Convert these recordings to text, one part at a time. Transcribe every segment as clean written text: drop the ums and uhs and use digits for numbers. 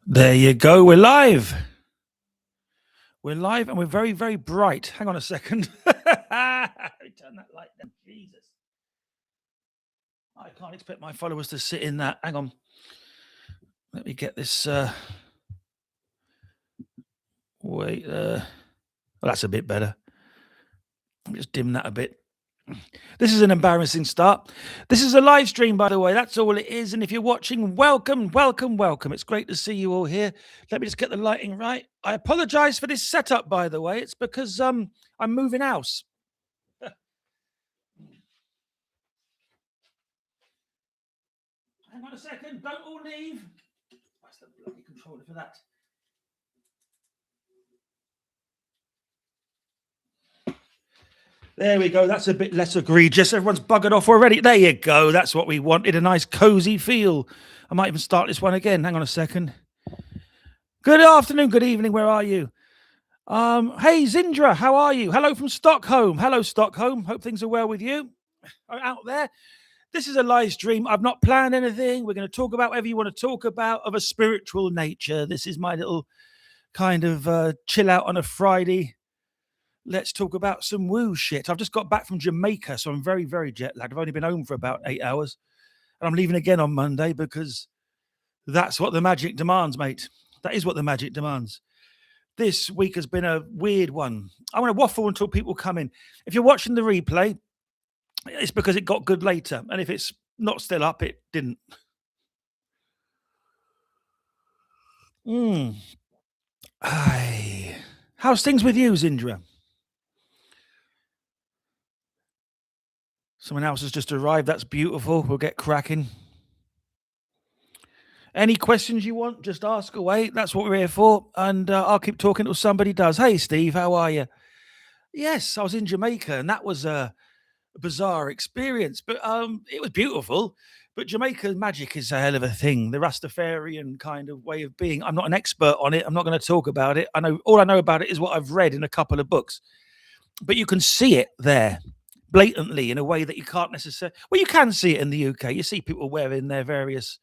There you go. We're live. We're live and we're very, very bright. Hang on a second. Turn that light down. Jesus. I can't expect my followers to sit in that. Hang on. Let me get this. Wait. Well, that's a bit better. Let me just dim that a bit. This is an embarrassing start. This is a live stream, by the way. That's all it is. And if you're watching, welcome, welcome, welcome. It's great to see you all here. Let me just get the lighting right. I apologize for this setup, by the way. It's because I'm moving house. Hang on a second. Don't all leave. What's the bloody controller for that? There we go. That's a bit less egregious. Everyone's buggered off already. There you go. That's what we wanted. A nice cozy feel. I might even start this one again. Hang on a second. Good afternoon. Good evening. Where are you? Hey, Zindra. How are you? Hello from Stockholm. Hello, Stockholm. Hope things are well with you out there. This is a live stream. I've not planned anything. We're going to talk about whatever you want to talk about of a spiritual nature. This is my little kind of chill out on a Friday. Let's talk about some woo shit. I've just got back from Jamaica, so I'm very, very jet lagged. I've only been home for about 8 hours, and I'm leaving again on Monday because that's what the magic demands, mate. That is what the magic demands. This week has been a weird one. I'm going to waffle until people come in. If you're watching the replay, it's because it got good later, and if it's not still up, it didn't. How's things with you, Zindra? Someone else has just arrived. That's beautiful. We'll get cracking. Any questions you want, just ask away. That's what we're here for. And I'll keep talking till somebody does. Hey, Steve, how are you? Yes, I was in Jamaica, and that was a bizarre experience, but it was beautiful. But Jamaican magic is a hell of a thing. The Rastafarian kind of way of being. I'm not an expert on it. I'm not going to talk about it. All I know about it is what I've read in a couple of books. But you can see it there blatantly in a way that you can't necessarily. Well, you can see it in the UK. You see people wearing their various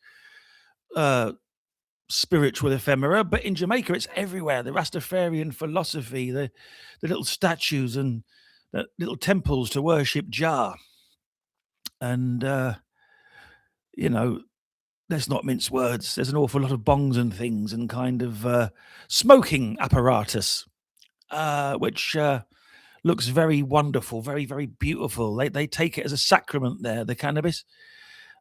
spiritual ephemera, but in Jamaica, it's everywhere. The Rastafarian philosophy, the little statues and the little temples to worship Jah. And, let's not mince words. There's an awful lot of bongs and things and kind of smoking apparatus, which looks very wonderful, very, very beautiful. They take it as a sacrament there, the cannabis.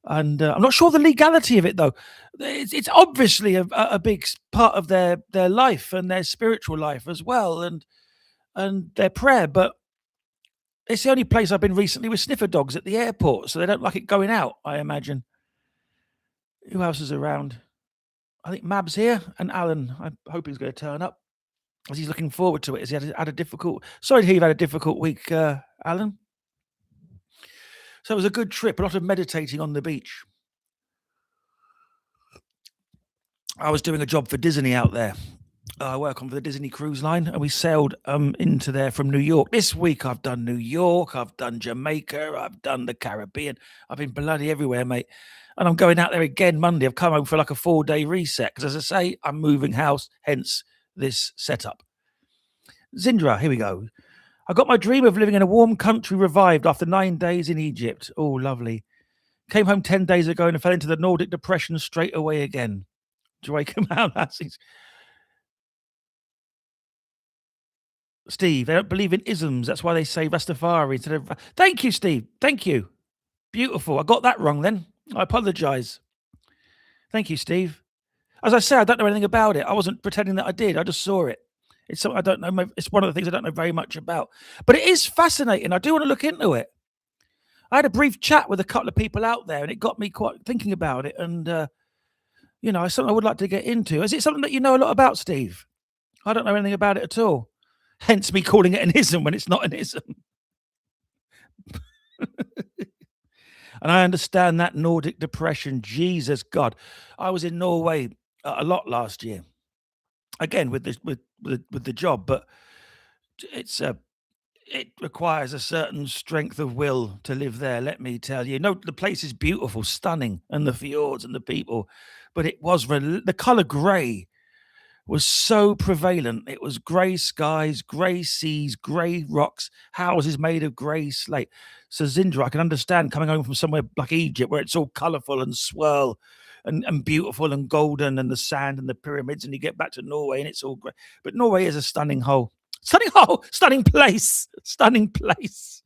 And I'm not sure the legality of it, though. It's obviously a big part of their life and their spiritual life as well, and their prayer. But it's the only place I've been recently with sniffer dogs at the airport, so they don't like it going out, I imagine. Who else is around? I think Mab's here and Alan. I hope he's going to turn up, as he's looking forward to it. Has he had a difficult? Sorry to hear you've had a difficult week, Alan. So it was a good trip. A lot of meditating on the beach. I was doing a job for Disney out there. I work on the Disney Cruise Line, and we sailed into there from New York. This week I've done New York, I've done Jamaica, I've done the Caribbean. I've been bloody everywhere, mate. And I'm going out there again Monday. I've come home for like a 4-day reset because, as I say, I'm moving house, hence this setup. Zindra, here we go. I got my dream of living in a warm country revived after 9 days in Egypt. Oh, lovely. Came home 10 days ago and fell into the Nordic depression straight away again. Joy Kamal, Steve, they don't believe in isms. That's why they say Rastafari instead of. Thank you, Steve. Thank you. Beautiful. I got that wrong then. I apologize. Thank you, Steve. As I say, I don't know anything about it. I wasn't pretending that I did. I just saw it. It's something I don't know. It's one of the things I don't know very much about. But it is fascinating. I do want to look into it. I had a brief chat with a couple of people out there, and it got me quite thinking about it. And, it's something I would like to get into. Is it something that you know a lot about, Steve? I don't know anything about it at all. Hence me calling it an ism when it's not an ism. And I understand that Nordic depression. Jesus God. I was in Norway a lot last year. Again, with the job, but it's it requires a certain strength of will to live there, let me tell you. No, the place is beautiful, stunning, and the fjords and the people, but it was the color gray was so prevalent. It was grey skies, grey seas, grey rocks, houses made of grey slate. So Zindra, I can understand coming home from somewhere like Egypt where it's all colourful and swirl and beautiful and golden and the sand and the pyramids, and you get back to Norway and it's all grey. But Norway is a stunning hole. Stunning hole, stunning place, stunning place.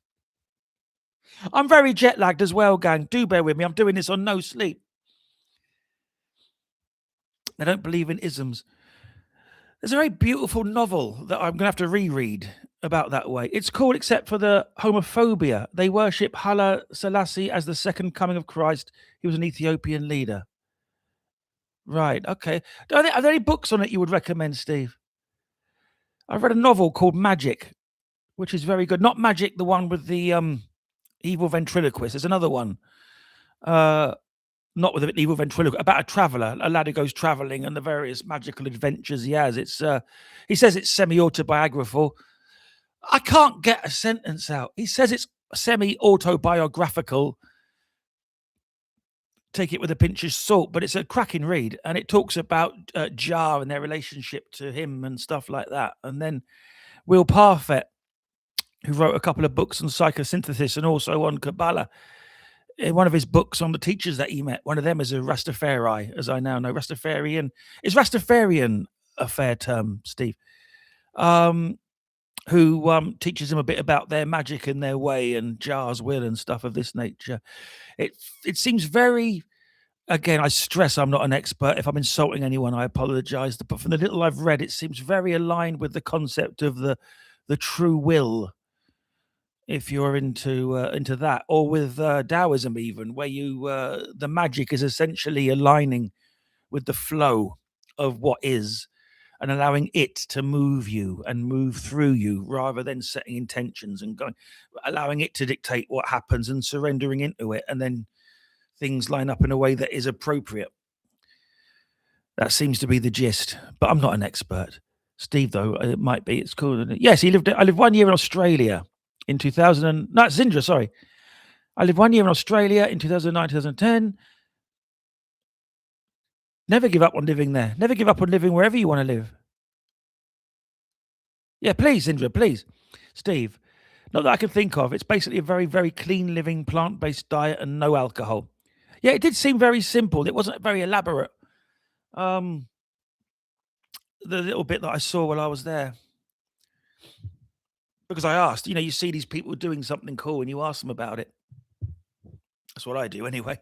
I'm very jet lagged as well, gang. Do bear with me. I'm doing this on no sleep. I don't believe in isms. There's a very beautiful novel that I'm going to have to reread about that way. It's called Except for the Homophobia. They worship Haile Selassie as the second coming of Christ. He was an Ethiopian leader. Right. Okay. Are there any books on it you would recommend, Steve? I've read a novel called Magick, which is very good. Not Magic, the one with the evil ventriloquist. There's another one. Not with an evil ventriloquist, about a traveller, a lad who goes travelling and the various magical adventures he has. It's he says it's semi-autobiographical. I can't get a sentence out. He says it's semi-autobiographical. Take it with a pinch of salt, but it's a cracking read, and it talks about Jar and their relationship to him and stuff like that. And then Will Parfett, who wrote a couple of books on psychosynthesis and also on Kabbalah, in one of his books on the teachers that he met, one of them is a Rastafari, as I now know. Rastafarian. Is Rastafarian a fair term, Steve? Who teaches him a bit about their magic and their way and Jar's will and stuff of this nature. It seems very, again, I stress I'm not an expert. If I'm insulting anyone, I apologize. But from the little I've read, it seems very aligned with the concept of the true will, if you're into that, or with Taoism even, where you the magic is essentially aligning with the flow of what is and allowing it to move you and move through you rather than setting intentions and going, allowing it to dictate what happens and surrendering into it, and then things line up in a way that is appropriate. That seems to be the gist, but I'm not an expert. Steve, though, it might be. It's cool. Yes, I lived 1 year in Australia in 2000. No, it's Zindra, sorry. I lived 1 year in Australia in 2009, 2010. Never give up on living there. Never give up on living wherever you want to live. Yeah, please, Zindra, please. Steve, not that I can think of. It's basically a very, very clean living, plant-based diet and no alcohol. Yeah, it did seem very simple. It wasn't very elaborate. The little bit that I saw while I was there. Because I asked, you see these people doing something cool and you ask them about it. That's what I do anyway.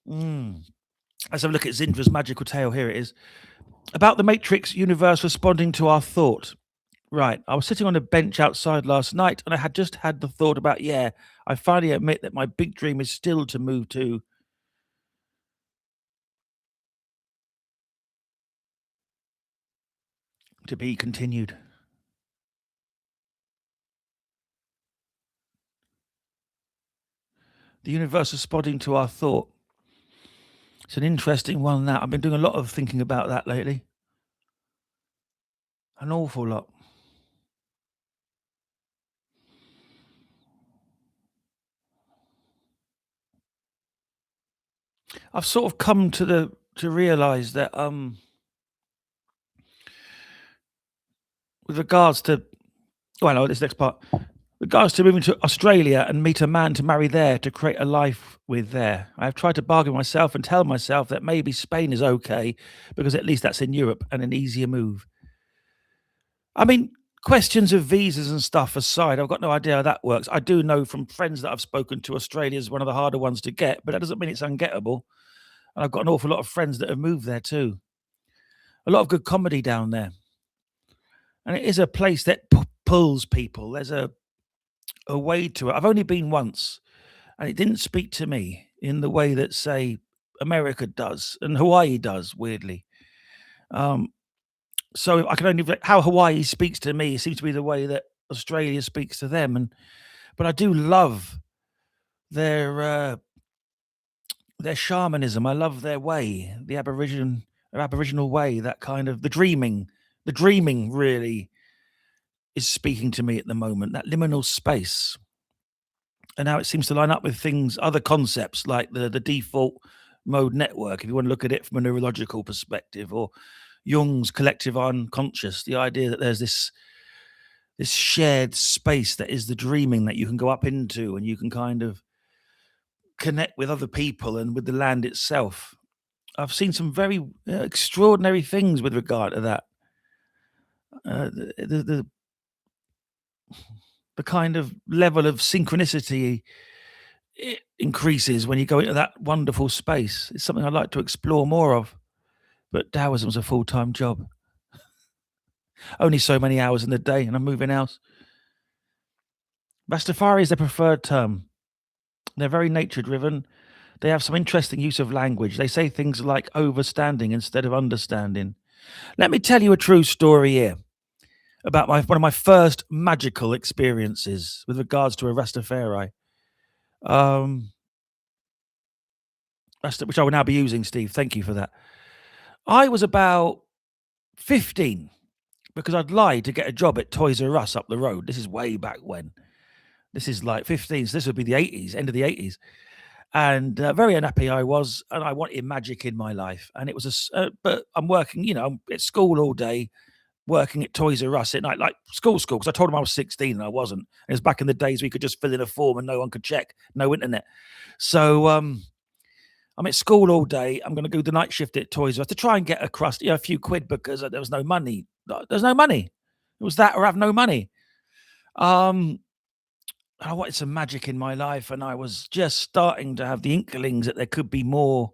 Let's have a look at Zindra's magical tale. Here it is. About the Matrix universe responding to our thought. Right. I was sitting on a bench outside last night and I had just had the thought about, I finally admit that my big dream is still to move to be continued. The universe responding to our thought. It's an interesting one, that. I've been doing a lot of thinking about that lately. An awful lot. I've sort of come to realize that with regards to this next part, regards to moving to Australia and meet a man to marry there, to create a life with there. I have tried to bargain myself and tell myself that maybe Spain is okay because at least that's in Europe and an easier move. I mean, questions of visas and stuff aside, I've got no idea how that works. I do know from friends that I've spoken to, Australia is one of the harder ones to get, but that doesn't mean it's ungettable. And I've got an awful lot of friends that have moved there too. A lot of good comedy down there. And it is a place that pulls people. There's a way to it. I've only been once, and it didn't speak to me in the way that, say, America does and Hawaii does, weirdly. So I can only, how Hawaii speaks to me seems to be the way that Australia speaks to them. But I do love their shamanism. I love their way, the Aboriginal way, that kind of the dreaming really is speaking to me at the moment, that liminal space. And how it seems to line up with things, other concepts like the default mode network, if you want to look at it from a neurological perspective, or Jung's collective unconscious, the idea that there's this shared space that is the dreaming that you can go up into, and you can kind of connect with other people and with the land itself. I've seen some very extraordinary things with regard to that. The kind of level of synchronicity it increases when you go into that wonderful space. It's something I'd like to explore more of. But Taoism's a full-time job. Only so many hours in the day, and I'm moving house. Rastafari is their preferred term. They're very nature-driven. They have some interesting use of language. They say things like overstanding instead of understanding. Let me tell you a true story here about one of my first magical experiences with regards to a Rastafari. Which I will now be using, Steve. Thank you for that. I was about 15 because I'd lied to get a job at Toys R Us up the road. This is way back when. This is like 15, so this would be the 80s, end of the 80s. And very unhappy I was, and I wanted magic in my life. And it was but I'm working, I'm at school all day, working at Toys R Us at night, like school, because I told them I was 16 and I wasn't. It was back in the days we could just fill in a form and no one could check, no internet. So I'm at school all day. I'm going to do the night shift at Toys R Us to try and get across, a few quid because there was no money. There's no money. It was that or have no money. I wanted some magic in my life, and I was just starting to have the inklings that there could be more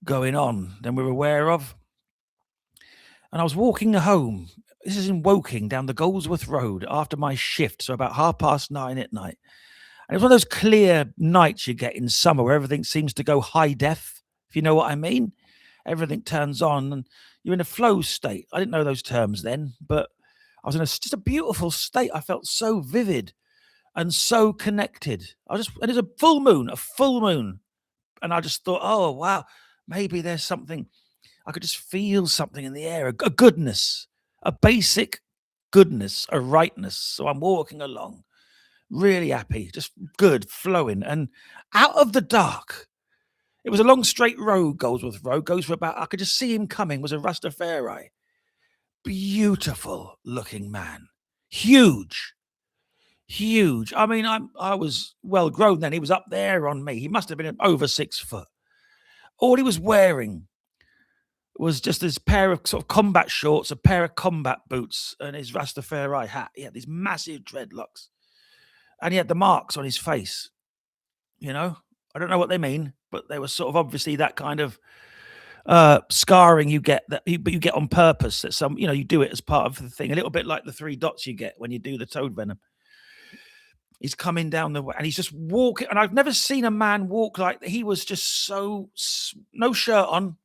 going on than we were aware of. And I was walking home. This is in Woking, down the Goldsworth Road after my shift, so about 9:30 at night. And it was one of those clear nights you get in summer where everything seems to go high def, if you know what I mean. Everything turns on and you're in a flow state. I didn't know those terms then, but I was in just a beautiful state. I felt so vivid and so connected. And it's a full moon. And I just thought, oh, wow, maybe there's something. I could just feel something in the air, a goodness, a basic goodness, a rightness. So I'm walking along, really happy, just good, flowing. And out of the dark, it was a long straight road, Goldsworth Road, goes for about, I could just see him coming, was a Rastafari. Beautiful looking man. Huge. I mean, I was well grown then. He was up there on me. He must have been over 6 foot. All he was wearing was just this pair of sort of combat shorts, a pair of combat boots, and his Rastafari hat. He had these massive dreadlocks. And he had the marks on his face. I don't know what they mean, but they were sort of obviously that kind of scarring you get, but you get on purpose. That you do it as part of the thing, a little bit like the 3 dots you get when you do the toad venom. He's coming down the way and he's just walking. And I've never seen a man walk like he was just no shirt on.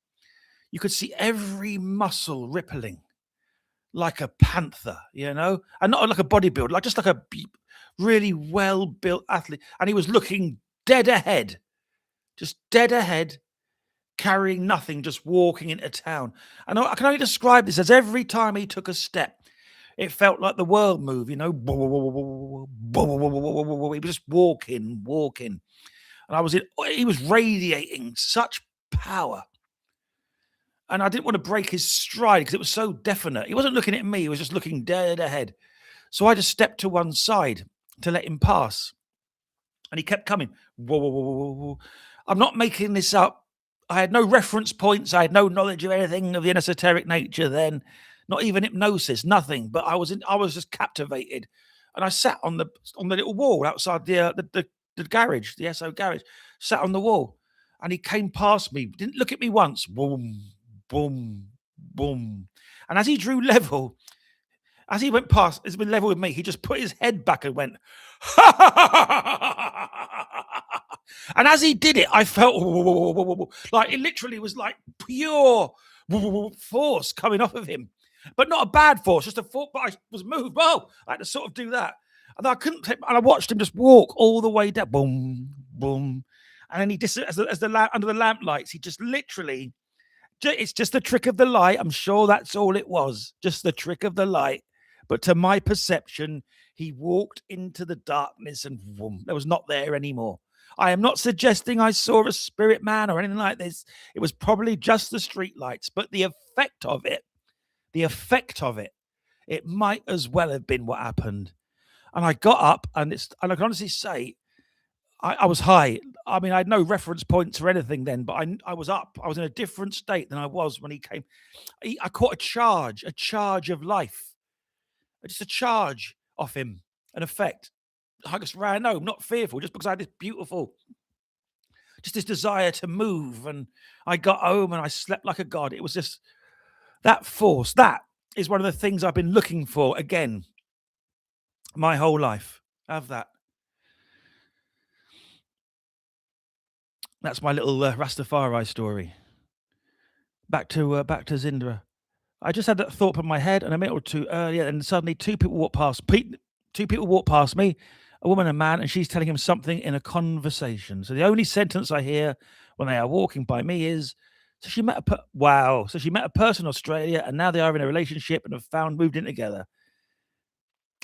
You could see every muscle rippling like a panther, and not like a bodybuilder, just like a really well-built athlete. And he was looking dead ahead, carrying nothing, just walking into town. And I can only describe this as every time he took a step, it felt like the world moved, He was just walking. And he was radiating such power. And I didn't want to break his stride because it was so definite. He wasn't looking at me. He was just looking dead ahead. So I just stepped to one side to let him pass. And he kept coming. I'm not making this up. I had no reference points. I had no knowledge of anything of the esoteric nature then. Not even hypnosis, nothing. But I was just captivated. And I sat on the little wall outside the garage, the SO garage, sat on the wall. And he came past me, didn't look at me once. Boom, boom, boom. And as he drew level, as he went past, it's been level with me, he just put his head back and went, and as he did it, I felt like it literally was like pure force coming off of him. But not a bad force, just a force, but I was moved. I had to sort of do that. And I couldn't take, and I watched him just walk all the way down. Boom, boom. And then he just, as the under the lamp lights, he just literally, it's just the trick of the light. I'm sure that's all it was. Just the trick of the light. but to my perception, he walked into the darkness and boom, there was not there anymore. I am not suggesting I saw a spirit man or anything like this. It was probably just the streetlights, but the effect of it, it might as well have been what happened. And I got up, and I can honestly say, I was high. I mean, I had no reference points or anything then, but I was up. I was in a different state than I was when he came. I caught a charge of life, just a charge off him, an effect. I just ran home, not fearful, just because I had this beautiful, just this desire to move. And I got home and I slept like a god. It was just that force. That is one of the things I've been looking for again my whole life. Have that. That's my little Rastafari story. Back to Zindra. I just had that thought in my head, and a minute or two earlier, and suddenly two people walked past. Two people walked past me, a woman and a man, and she's telling him something in a conversation. So the only sentence I hear when they are walking by me is, "So she met So she met a person in Australia, and now they are in a relationship and have moved in together."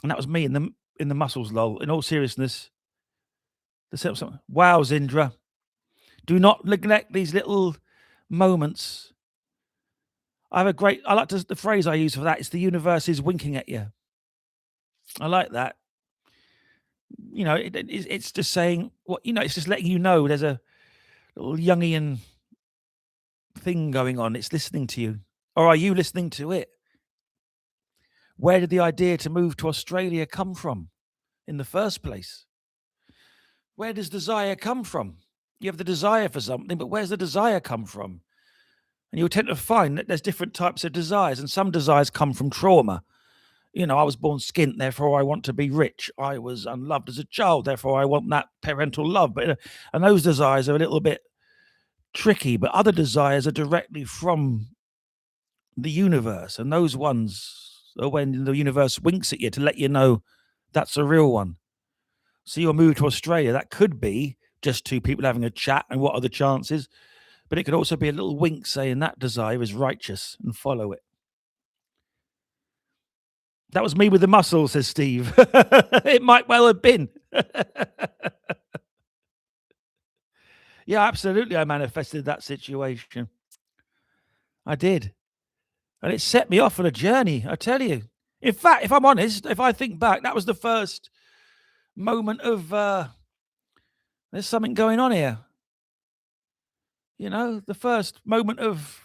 And that was me in the muscles, lol. In all seriousness, wow, Zindra. Do not neglect these little moments. I like the phrase I use for that. It's the universe is winking at you. I like that. You know, it's just saying it's just letting you know there's a little Jungian thing going on. It's listening to you. Or are you listening to it? Where did the idea to move to Australia come from in the first place? Where does desire come from? You have the desire for something, but where's the desire come from? And you'll tend to find that there's different types of desires, and some desires come from trauma. I was born skint, therefore I want to be rich. I was unloved as a child, therefore I want that parental love. And those desires are a little bit tricky, but other desires are directly from the universe, and those ones are when the universe winks at you to let you know that's a real one. So your move to Australia, that could be just two people having a chat, and what are the chances? But it could also be a little wink saying that desire is righteous and follow it. That was me with the muscles, says Steve. It might well have been. Yeah, absolutely. I manifested that situation. I did. And it set me off on a journey, I tell you. In fact, if I'm honest, if I think back, that was the first moment of there's something going on here. The first moment of,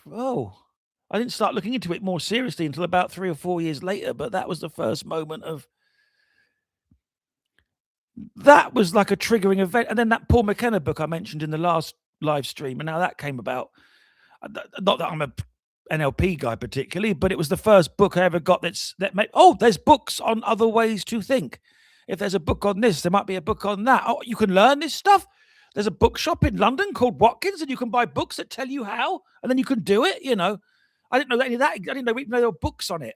I didn't start looking into it more seriously until about 3 or 4 years later, but that was the first moment of, that was like a triggering event. And then that Paul McKenna book I mentioned in the last live stream, and now that came about. Not that I'm a NLP guy particularly, but it was the first book I ever got that made, there's books on other ways to think. If there's a book on this, there might be a book on that. Oh, you can learn this stuff. There's a bookshop in London called Watkins, and you can buy books that tell you how, and then you can do it. I didn't know any of that. I didn't know even there were books on it.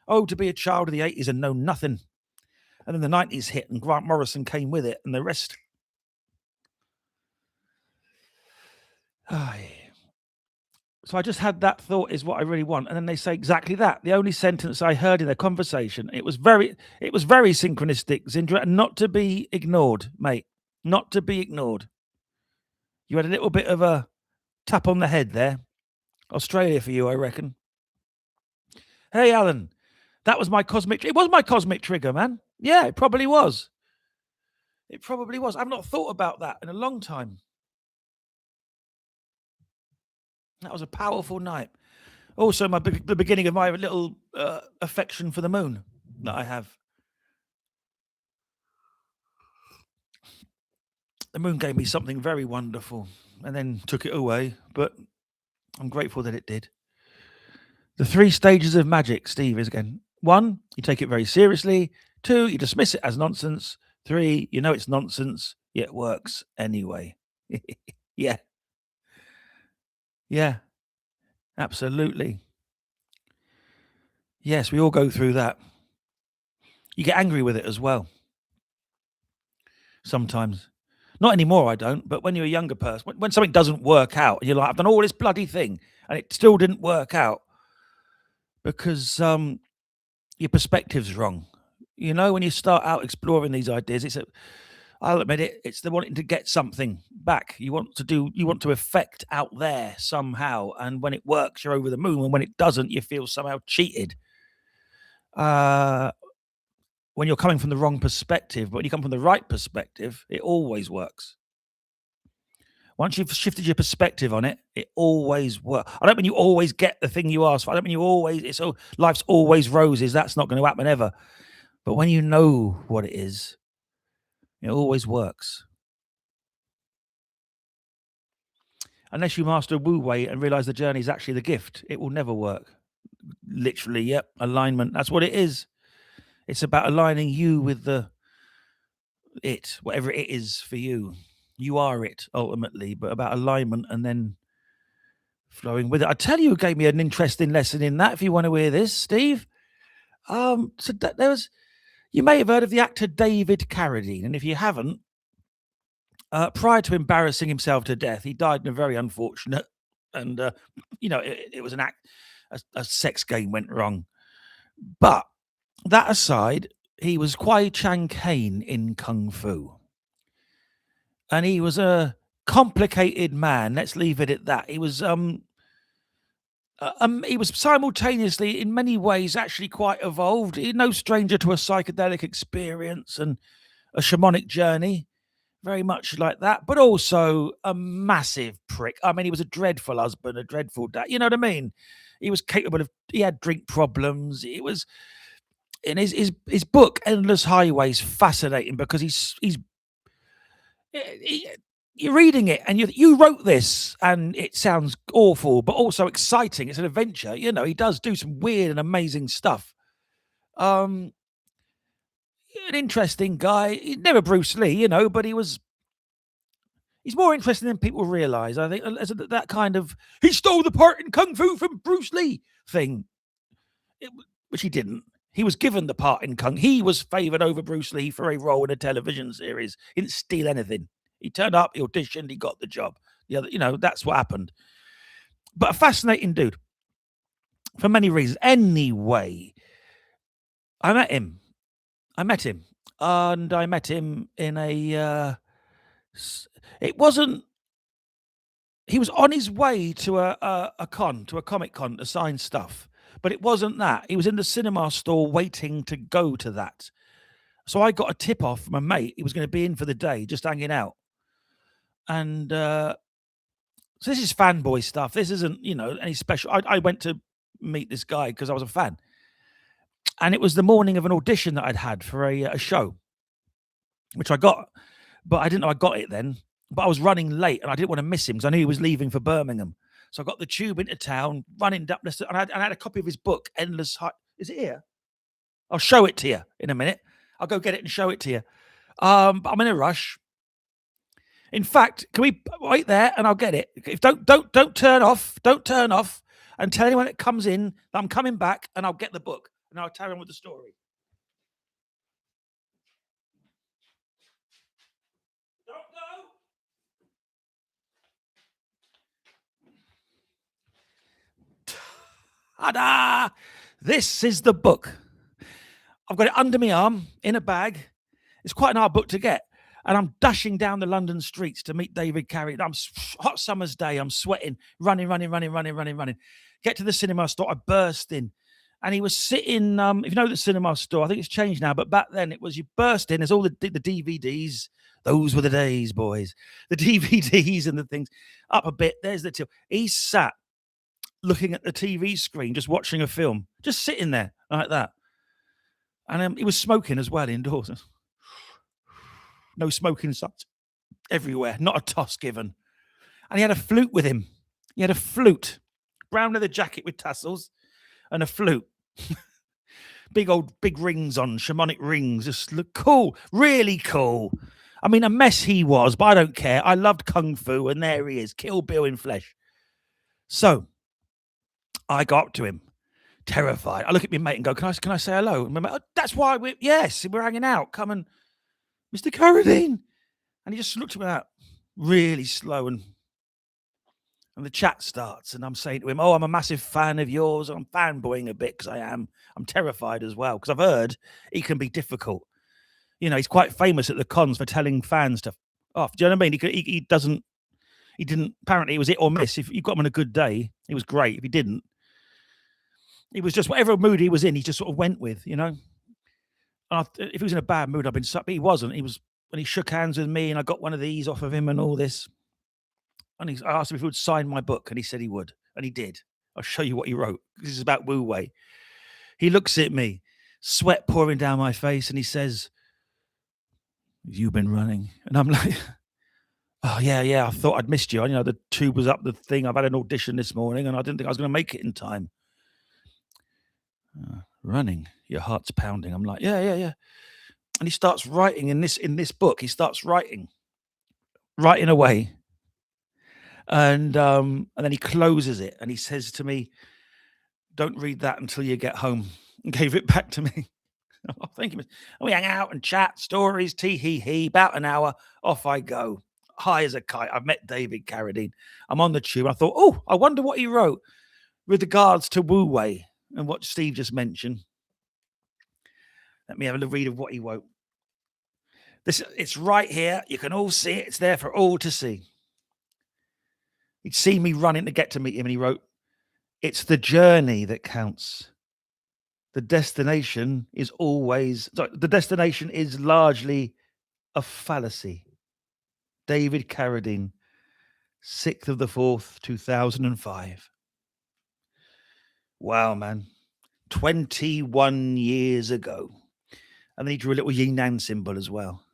Oh, to be a child of the 80s and know nothing. And then the 90s hit, and Grant Morrison came with it, and the rest. So I just had that thought is what I really want. And then they say exactly that. The only sentence I heard in their conversation, it was very synchronistic, Zindra, and not to be ignored, mate. Not to be ignored. You had a little bit of a tap on the head there. Australia for you, I reckon. Hey, Alan, that was my cosmic. It was my cosmic trigger, man. Yeah, it probably was. It probably was. I've not thought about that in a long time. That was a powerful night. Also, the beginning of my little affection for the moon that I have. The moon gave me something very wonderful and then took it away, but I'm grateful that it did. The 3 stages of magic, Steve, is again. 1, you take it very seriously. 2, you dismiss it as nonsense. 3, you know it's nonsense, yet it works anyway. Yeah. Yeah. Absolutely. Yes, we all go through that. You get angry with it as well. Sometimes. Not anymore, I don't. But when you're a younger person, when something doesn't work out, and you're like, I've done all this bloody thing, and it still didn't work out because your perspective's wrong. You know, when you start out exploring these ideas, I'll admit it, it's the wanting to get something back. You want to affect out there somehow. And when it works, you're over the moon. And when it doesn't, you feel somehow cheated. When you're coming from the wrong perspective, but when you come from the right perspective, it always works. Once you've shifted your perspective on it, it always works. I don't mean you always get the thing you ask for. I don't mean life's always roses. That's not going to happen ever. But when you know what it is, it always works. Unless you master Wu Wei and realize the journey is actually the gift, it will never work. Literally, yep, alignment. That's what it is. It's about aligning you with whatever it is for you. You are it ultimately, but about alignment and then flowing with it. I tell you, who gave me an interesting lesson in that. If you want to hear this, Steve. You may have heard of the actor David Carradine, and if you haven't, prior to embarrassing himself to death, he died in a very unfortunate, and it was a sex game went wrong. But that aside, he was Kwai Chang Caine in Kung Fu, and he was a complicated man. Let's leave it at that. He was simultaneously, in many ways, actually quite evolved. He's no stranger to a psychedelic experience and a shamanic journey, very much like that, but also a massive prick. I mean, he was a dreadful husband, a dreadful dad. You know what I mean? He was he had drink problems. It was, in his book, Endless Highways, fascinating because you're reading it and you wrote this and it sounds awful, but also exciting. It's an adventure. You know, he does do some weird and amazing stuff. An interesting guy. He's never Bruce Lee, you know, but he's more interesting than people realize. I think that kind of, he stole the part in Kung Fu from Bruce Lee thing, which he didn't. He was given the part in Kung. He was favored over Bruce Lee for a role in a television series. He didn't steal anything. He turned up, he auditioned, he got the job. That's what happened. But a fascinating dude for many reasons. Anyway, I met him, and I met him in a. He was on his way to a Comic Con to sign stuff, but it wasn't that. He was in the cinema store waiting to go to that. So I got a tip off from a mate. He was going to be in for the day, just hanging out. And so this is fanboy stuff. This isn't, any special. I went to meet this guy because I was a fan. And it was the morning of an audition that I'd had for a show, which I got. But I didn't know I got it then. But I was running late and I didn't want to miss him because I knew he was leaving for Birmingham. So I got the tube into town, running up, and I had a copy of his book, Endless High. Is it here? I'll show it to you in a minute. I'll go get it and show it to you. But I'm in a rush. In fact, can we wait there and I'll get it? If don't turn off. Don't turn off and tell anyone that comes in that I'm coming back and I'll get the book and I'll carry on with the story. Don't go. Ta-da! This is the book. I've got it under my arm in a bag. It's quite an hard book to get. And I'm dashing down the London streets to meet David Carradine. I'm hot summer's day. I'm sweating, running. Get to the cinema store. I burst in. And he was sitting, if you know the cinema store, I think it's changed now, but back then it was, you burst in, there's all the DVDs. Those were the days, boys. The DVDs and the things. Up a bit, there's the till. He sat looking at the TV screen, just watching a film, just sitting there like that. And he was smoking as well indoors. No smoking signs everywhere, not a toss given. And he had a flute with him. He had a flute, brown leather jacket with tassels and a flute. Big rings on, shamanic rings. Just look cool, really cool. I mean, a mess he was, but I don't care. I loved Kung Fu, and there he is, Kill Bill in flesh. So I go up to him, terrified. I look at my mate and go, can I say hello? And my mate, oh, that's why we're hanging out. Come and Mr. Carradine. And he just looked at me out really slow and And the chat starts, and I'm saying to him, "Oh, I'm a massive fan of yours." I'm fanboying a bit because I am. I'm terrified as well because I've heard he can be difficult. You know, he's quite famous at the cons for telling fans to off. Do you know what I mean? He doesn't. He didn't. Apparently, it was hit or miss. If you got him on a good day, he was great. If he didn't, he was just whatever mood he was in. He just sort of went with. You know, if he was in a bad mood, I've been. But he wasn't. He was. And he shook hands with me, and I got one of these off of him, and all this. And I asked him if he would sign my book, and he said he would, and he did. I'll show you what he wrote. This is about Wu Wei. He looks at me, sweat pouring down my face, and he says, "Have you been running?" And I'm like, "Oh yeah. I thought I'd missed you. You know, the tube was up the thing. I've had an audition this morning, and I didn't think I was going to make it in time." Running, your heart's pounding. I'm like, yeah. And he starts writing in this book. He starts writing away. And then he closes it and he says to me, "Don't read that until you get home." And gave it back to me. Oh, thank you. And we hang out and chat, stories, tee-hee-hee, about an hour. Off I go, high as a kite. I've met David Carradine. I'm on the tube. I thought, oh, I wonder what he wrote with regards to Wu Wei and what Steve just mentioned. Let me have a read of what he wrote. It's right here. You can all see it. It's there for all to see. He'd seen me running to get to meet him, and he wrote, "It's the journey that counts. The destination is largely a fallacy." David Carradine, 6th of the 4th, 2005. Wow, man. 21 years ago. And then he drew a little yin yang symbol as well.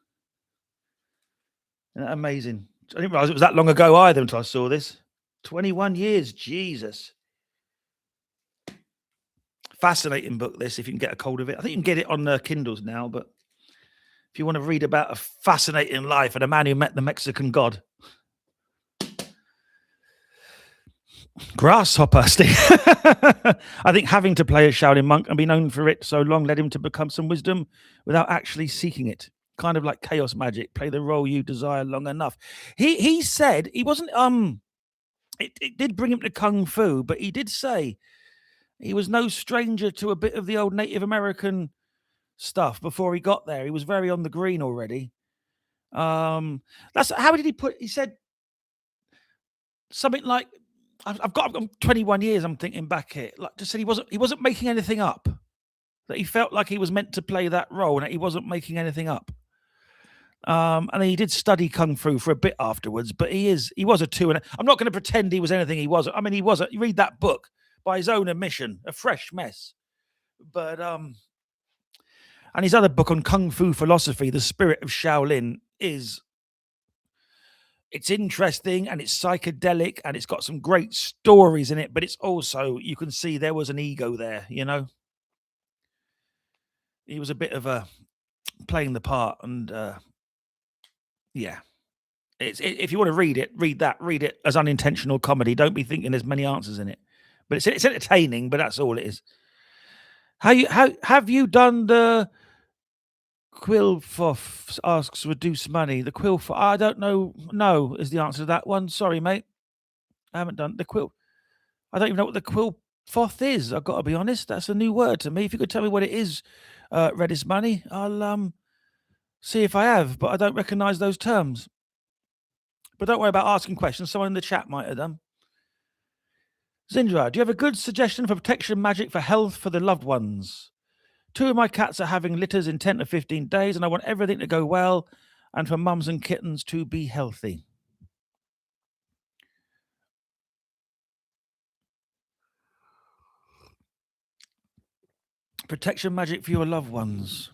Isn't that amazing? I didn't realize it was that long ago either until I saw this. 21 years, Jesus. Fascinating book, this, if you can get a hold of it. I think you can get it on Kindles now, but if you want to read about a fascinating life and a man who met the Mexican god. Grasshopper, Steve. I think having to play a Shaolin monk and be known for it so long led him to become some wisdom without actually seeking it. Kind of like chaos magic. Play the role you desire long enough. He said he wasn't it did bring him to Kung Fu, but he did say he was no stranger to a bit of the old Native American stuff before he got there. He was very on the green already. That's how did he put? He said something like, "I'm 21 years." I'm thinking back here, like just said he wasn't making anything up. That he felt like he was meant to play that role, and that he wasn't making anything up. And then he did study kung fu for a bit afterwards, but he was a two. And I'm not going to pretend he was anything he wasn't. I mean, he wasn't. You read that book by his own admission, a fresh mess. But and his other book on kung fu philosophy, The Spirit of Shaolin, it's interesting and it's psychedelic and it's got some great stories in it, but it's also, you can see there was an ego there, you know. He was a bit of a playing the part, and yeah. If you want to read it, read it as unintentional comedy. Don't be thinking there's many answers in it, but it's entertaining. But that's all it is. How have you done the Quillfoff asks reduce money? The Quillfoff, I don't know. No is the answer to that one. Sorry, mate. I haven't done the Quill. I don't even know what the Quillfoff is. I've got to be honest. That's a new word to me. If you could tell me what it is, Redis money, I'll see if I have. But I don't recognise those terms. But don't worry about asking questions. Someone in the chat might have done. Zindra, do you have a good suggestion for protection magic for health for the loved ones? 2 of my cats are having litters in 10 to 15 days, and I want everything to go well and for mums and kittens to be healthy. Protection magic for your loved ones.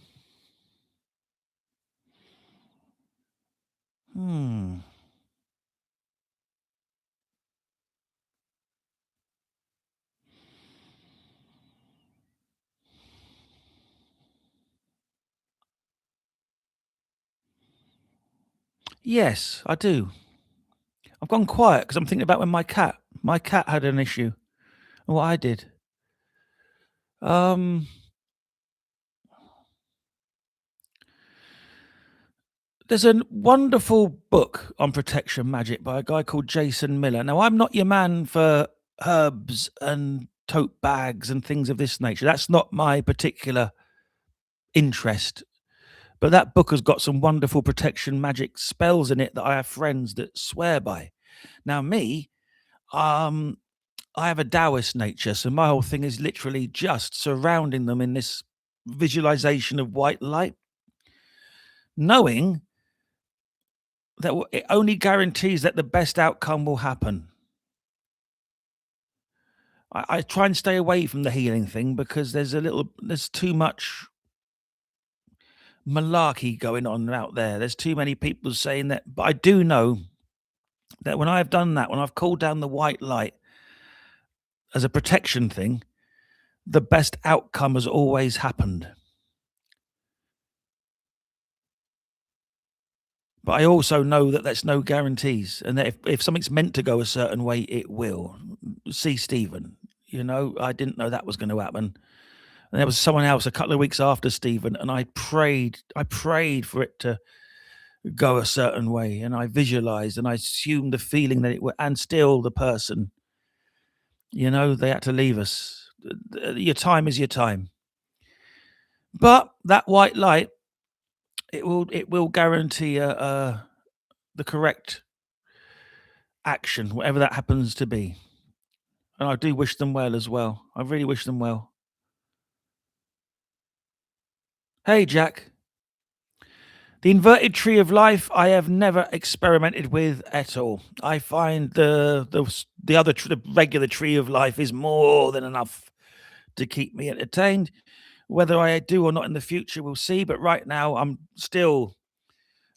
Yes, I do. I've gone quiet because I'm thinking about when my cat had an issue and what I did. There's a wonderful book on protection magic by a guy called Jason Miller. Now, I'm not your man for herbs and tote bags and things of this nature. That's not my particular interest. But that book has got some wonderful protection magic spells in it that I have friends that swear by. Now, me, um, I have a Taoist nature, so my whole thing is literally just surrounding them in this visualization of white light, knowing that it only guarantees that the best outcome will happen. I try and stay away from the healing thing because there's too much malarkey going on out there. There's too many people saying that. But I do know that when I've done that, when I've called down the white light as a protection thing, the best outcome has always happened. But I also know that there's no guarantees, and that if something's meant to go a certain way, it will. See Stephen, I didn't know that was going to happen. And there was someone else a couple of weeks after Stephen, and I prayed for it to go a certain way, and I visualized and I assumed the feeling that it would, and still the person, they had to leave us. Your time is your time. But that white light, it will guarantee the correct action, whatever that happens to be. And I do wish them well as well. I really wish them well. Hey, Jack. The inverted tree of life, I have never experimented with at all. I find the regular tree of life is more than enough to keep me entertained. Whether I do or not in the future, we'll see. But right now, I'm still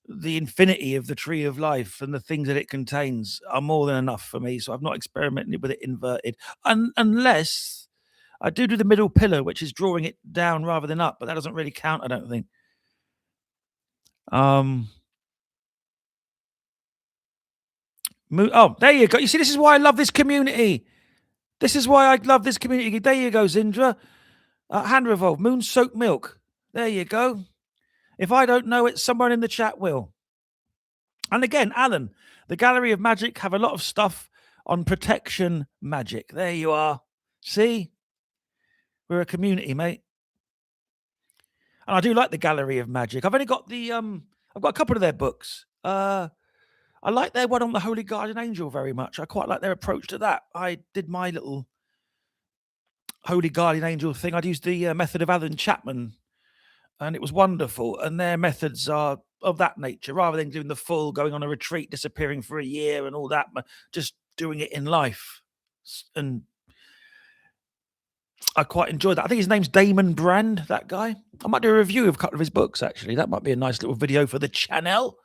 the infinity of the tree of life and the things that it contains are more than enough for me. So I've not experimented with it inverted, unless I do the middle pillar, which is drawing it down rather than up. But that doesn't really count, I don't think. Oh, there you go. You see, this is why I love this community. This is why I love this community. There you go, Zindra. Hand revolve, moon soaked milk. There you go. If I don't know it, someone in the chat will. And again, Alan, the Gallery of Magic have a lot of stuff on protection magic. There you are. See? We're a community, mate. And I do like the Gallery of Magic. I've only got I've got a couple of their books. I like their one on the Holy Guardian Angel very much. I quite like their approach to that. I did my little Holy Guardian Angel thing. I'd used the method of Alan Chapman, and it was wonderful. And their methods are of that nature, rather than doing the full going on a retreat, disappearing for a year and all that, just doing it in life. And I quite enjoyed that. I think his name's Damon Brand, that guy. I might do a review of a couple of his books, actually. That might be a nice little video for the channel.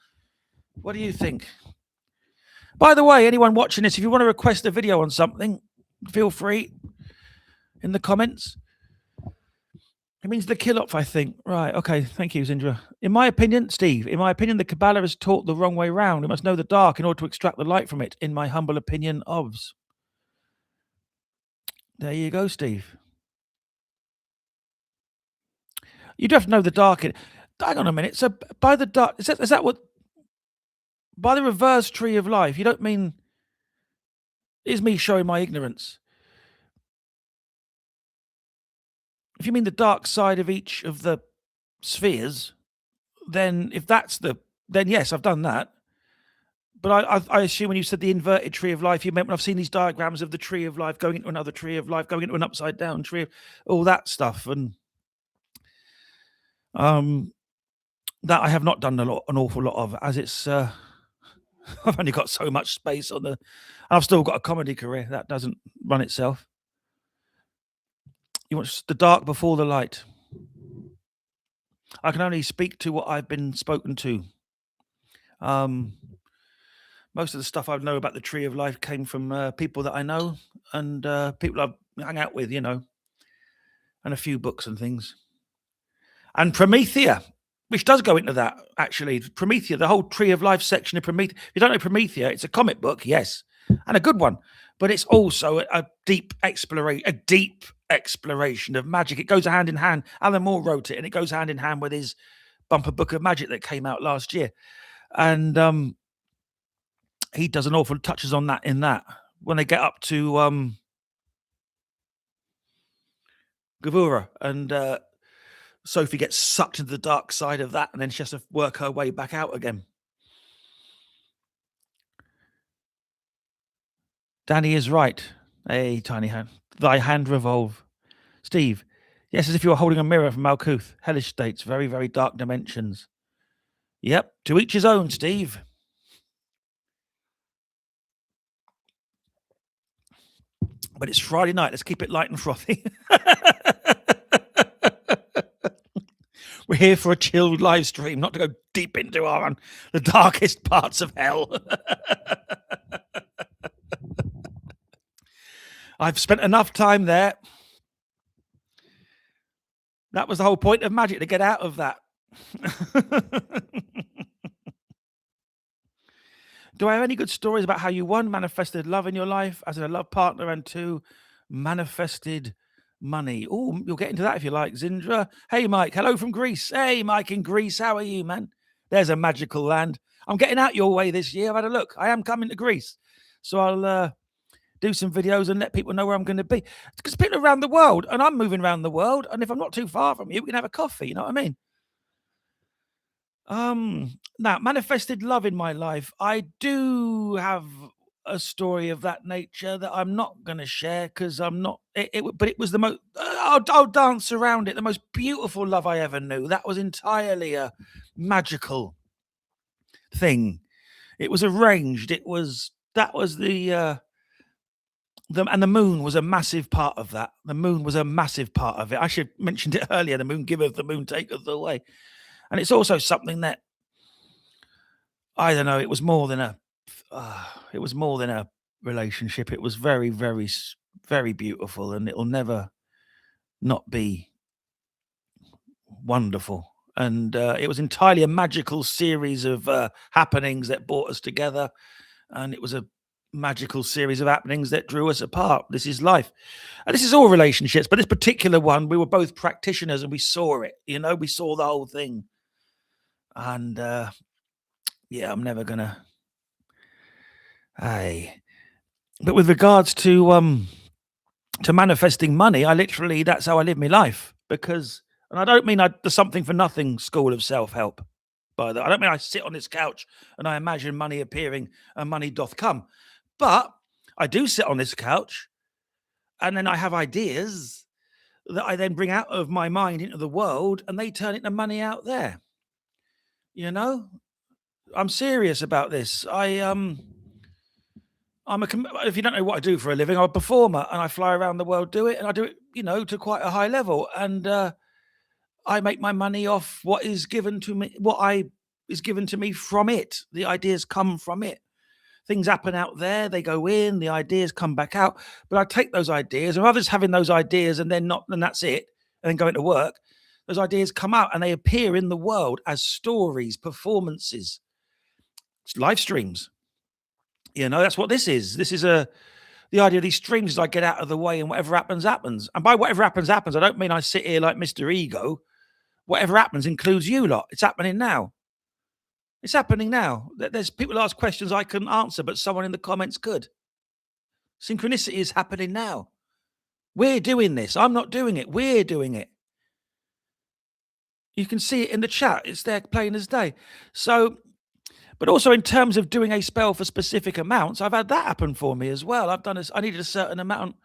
What do you think? By the way, anyone watching this, if you want to request a video on something, feel free in the comments. It means the kill off, I think. Right, okay. Thank you, Zindra. In my opinion, Steve, the Kabbalah is taught the wrong way round. We must know the dark in order to extract the light from it, in my humble opinion, ofs. There you go, Steve. You do have to know the dark. Hang on a minute. So by the dark, is that what? By the reverse tree of life, you don't mean? Is me showing my ignorance? If you mean the dark side of each of the spheres, then then yes, I've done that. But I assume when you said the inverted tree of life, you meant when I've seen these diagrams of the tree of life going into another tree of life, going into an upside down tree, all that stuff, and that I have not done an awful lot of, as it's I've only got so much space on the. I've still got a comedy career that doesn't run itself. You want the dark before the light. I can only speak to what I've been spoken to. Most of the stuff I know about the tree of life came from people that I know and people I've hung out with, and a few books and things. And Promethea, which does go into that, actually. Promethea, the whole tree of life section of Promethea. If you don't know Promethea, it's a comic book, yes, and a good one. But it's also a deep exploration of magic. It goes hand in hand. Alan Moore wrote it, and it goes hand in hand with his bumper book of magic that came out last year, and he does an awful touches on that in that when they get up to Gavura, and Sophie gets sucked into the dark side of that, and then she has to work her way back out again. Danny is right. Hey, tiny hand, thy hand revolve. Steve, yes, as if you were holding a mirror from Malkuth. Hellish states, very, very dark dimensions. Yep, to each his own, Steve. But it's Friday night. Let's keep it light and frothy. We're here for a chilled live stream, not to go deep into the darkest parts of hell. I've spent enough time there. That was the whole point of magic, to get out of that. Do I have any good stories about how you, one, manifested love in your life as in a love partner, and two, manifested money? Oh, you'll get into that if you like, Zindra. Hey, Mike. Hello from Greece. Hey, Mike in Greece. How are you, man? There's a magical land. I'm getting out your way this year. I've had a look. I am coming to Greece. So I'll do some videos and let people know where I'm going to be. Because people around the world, and I'm moving around the world, and if I'm not too far from you, we can have a coffee. You know what I mean? Now, manifested love in my life. I do have a story of that nature that I'm not going to share because I'm not. But it was the most. I'll dance around it. The most beautiful love I ever knew. That was entirely a magical thing. It was arranged. That was the moon was a massive part of that. The moon was a massive part of it. I should have mentioned it earlier. The moon giveth, the moon taketh away. And it's also something that, I don't know, it was more than a relationship. It was very, very, very beautiful, and it'll never not be wonderful. And it was entirely a magical series of happenings that brought us together, and it was a magical series of happenings that drew us apart. This is life, and this is all relationships, but this particular one, we were both practitioners, and we saw it. We saw the whole thing. And yeah, I'm never gonna. But with regards to manifesting money, that's how I live my life. Because, and I don't mean the something for nothing school of self-help. By that, I don't mean I sit on this couch and I imagine money appearing and money doth come. But I do sit on this couch, and then I have ideas that I then bring out of my mind into the world, and they turn into money out there. I'm serious about this. If you don't know what I do for a living, I'm a performer, and I fly around the world, do it, and I do it, to quite a high level. And I make my money off what is given to me, is given to me from it. The ideas come from it. Things happen out there, they go in, the ideas come back out. But I take those ideas, and others having those ideas, and then not, and that's it, and then going to work. Those ideas come out and they appear in the world as stories, performances, live streams. That's what this is. This is the idea of these streams is I get out of the way, and whatever happens, happens. And by whatever happens, happens, I don't mean I sit here like Mr. Ego. Whatever happens includes you lot. It's happening now. It's happening now. There's people ask questions I couldn't answer, but someone in the comments could. Synchronicity is happening now. We're doing this. I'm not doing it. We're doing it. You can see it in the chat. It's there plain as day. So, but also in terms of doing a spell for specific amounts, I've had that happen for me as well. I needed a certain amount,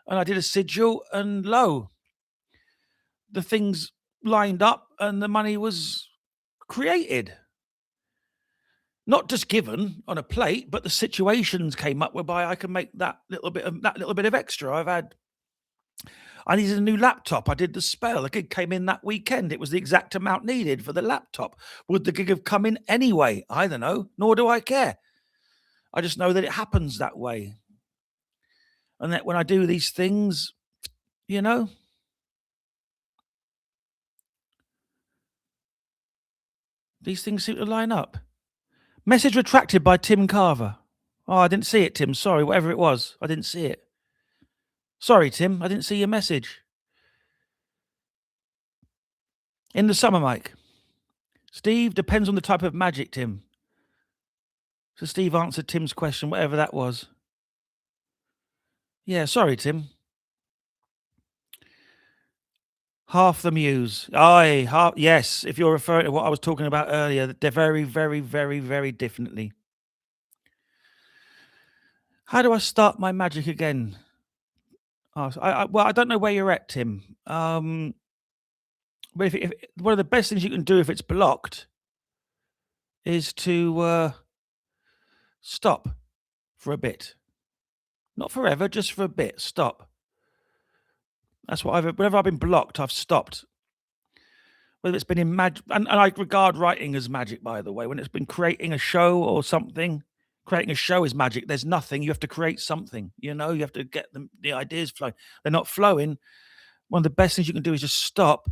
and I did a sigil, and lo, the things lined up and the money was created. Not just given on a plate, but the situations came up whereby I can make that little bit of extra. I needed a new laptop. I did the spell. The gig came in that weekend. It was the exact amount needed for the laptop. Would the gig have come in anyway? I don't know. Nor do I care. I just know that it happens that way. And that when I do these things, these things seem to line up. Message retracted by Tim Carver. Oh, I didn't see it, Tim. Sorry, whatever it was. I didn't see it. Sorry, Tim. I didn't see your message. In the summer, Mike. Steve, depends on the type of magic, Tim. So Steve answered Tim's question, whatever that was. Yeah, sorry, Tim. Half the muse. Aye, half. Yes, if you're referring to what I was talking about earlier, they're very, very, very, very definitely. How do I start my magic again? Oh, well, I don't know where you're at, Tim. But if one of the best things you can do if it's blocked is to stop for a bit. Not forever, just for a bit. Stop. That's what whenever I've been blocked, I've stopped. Whether it's been in magic, and I regard writing as magic, by the way. When it's been creating a show or something, creating a show is magic. There's nothing. You have to create something. You have to get the ideas flowing. They're not flowing. One of the best things you can do is just stop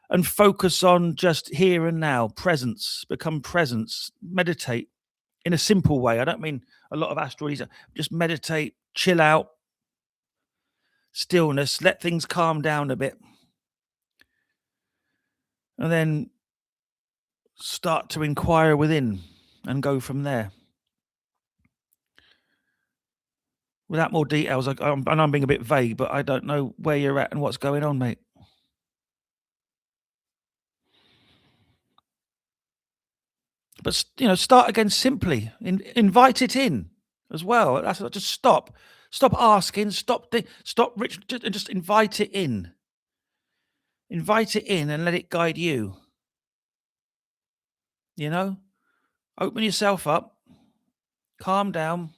and focus on just here and now, presence, become presence, meditate in a simple way. I don't mean a lot of astrology. Just meditate, chill out, stillness, let things calm down a bit. And then start to inquire within and go from there. Without more details, and I'm being a bit vague, but I don't know where you're at and what's going on, mate. But start again simply. Invite it in as well. That's just stop asking, stop, Rich, and just invite it in. Invite it in and let it guide you. Open yourself up, calm down.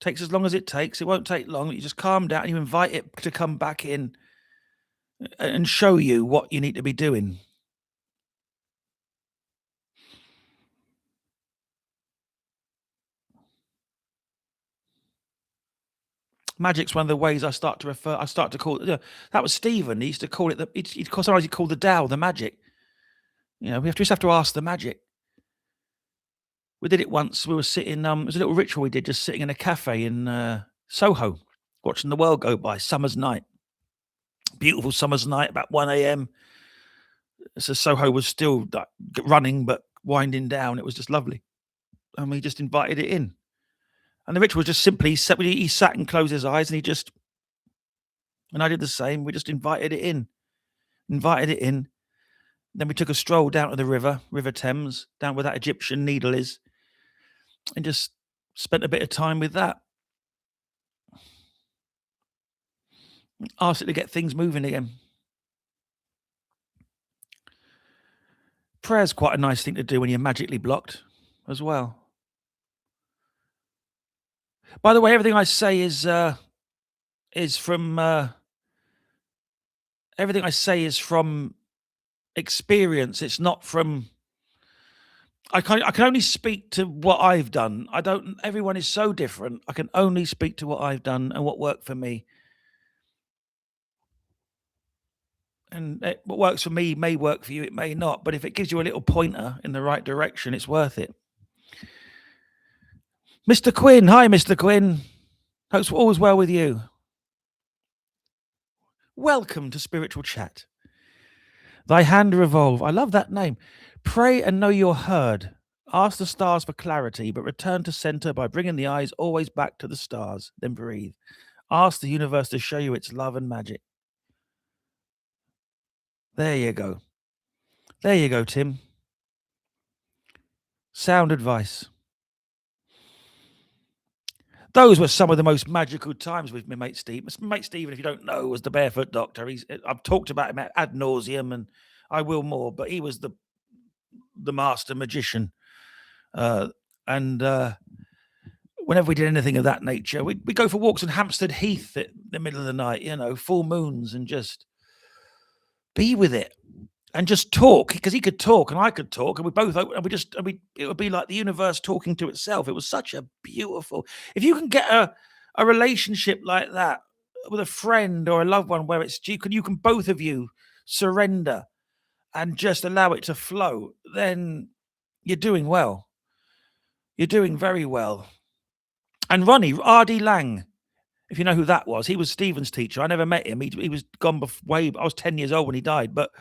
Takes as long as it takes. It won't take long. You just calm down and you invite it to come back in and show you what you need to be doing. Magic's one of the ways I start to call it. That was Stephen. He used to call it sometimes he called the Tao the magic. We just have to ask the magic. We did it once. We were sitting. It was a little ritual we did, just sitting in a cafe in Soho, watching the world go by. Summer's night, beautiful summer's night, about 1 a.m. So Soho was still running, but winding down. It was just lovely, and we just invited it in. And the ritual was just simply he sat and closed his eyes, and I did the same. We just invited it in. Then we took a stroll down to the River Thames, down where that Egyptian needle is, and just spent a bit of time with that. Asked it to get things moving again. Prayer's quite a nice thing to do when you're magically blocked as well. By the way, everything I say is from experience. It's not from. I can only speak to what I've done. Everyone is so different. I can only speak to what I've done and what worked for me. And what works for me may work for you. It may not. But if it gives you a little pointer in the right direction, it's worth it. Mr. Quinn. Hi, Mr. Quinn. Hope all's well with you. Welcome to Spiritual Chat. Thy hand revolve. I love that name. Pray and know you're heard. Ask the stars for clarity, but return to center by bringing the eyes always back to the stars. Then breathe. Ask the universe to show you its love and magic. There you go. There you go, Tim. Sound advice. Those were some of the most magical times with my mate Steve. Mate Stephen, if you don't know, was the Barefoot Doctor. I've talked about him ad nauseum, and I will more. But he was the master magician, and whenever we did anything of that nature, we'd go for walks in Hampstead Heath at the middle of the night. Full moons, and just be with it. And just talk, because he could talk and I could talk, and we both open, and it would be like the universe talking to itself. It was such a beautiful. If you can get a relationship like that with a friend or a loved one, where you can both of you surrender and just allow it to flow, then you're doing well. You're doing very well. And Ronnie, R.D. Lang, if you know who that was, he was Stephen's teacher. I never met him. He was gone way. I was 10 years old when he died, but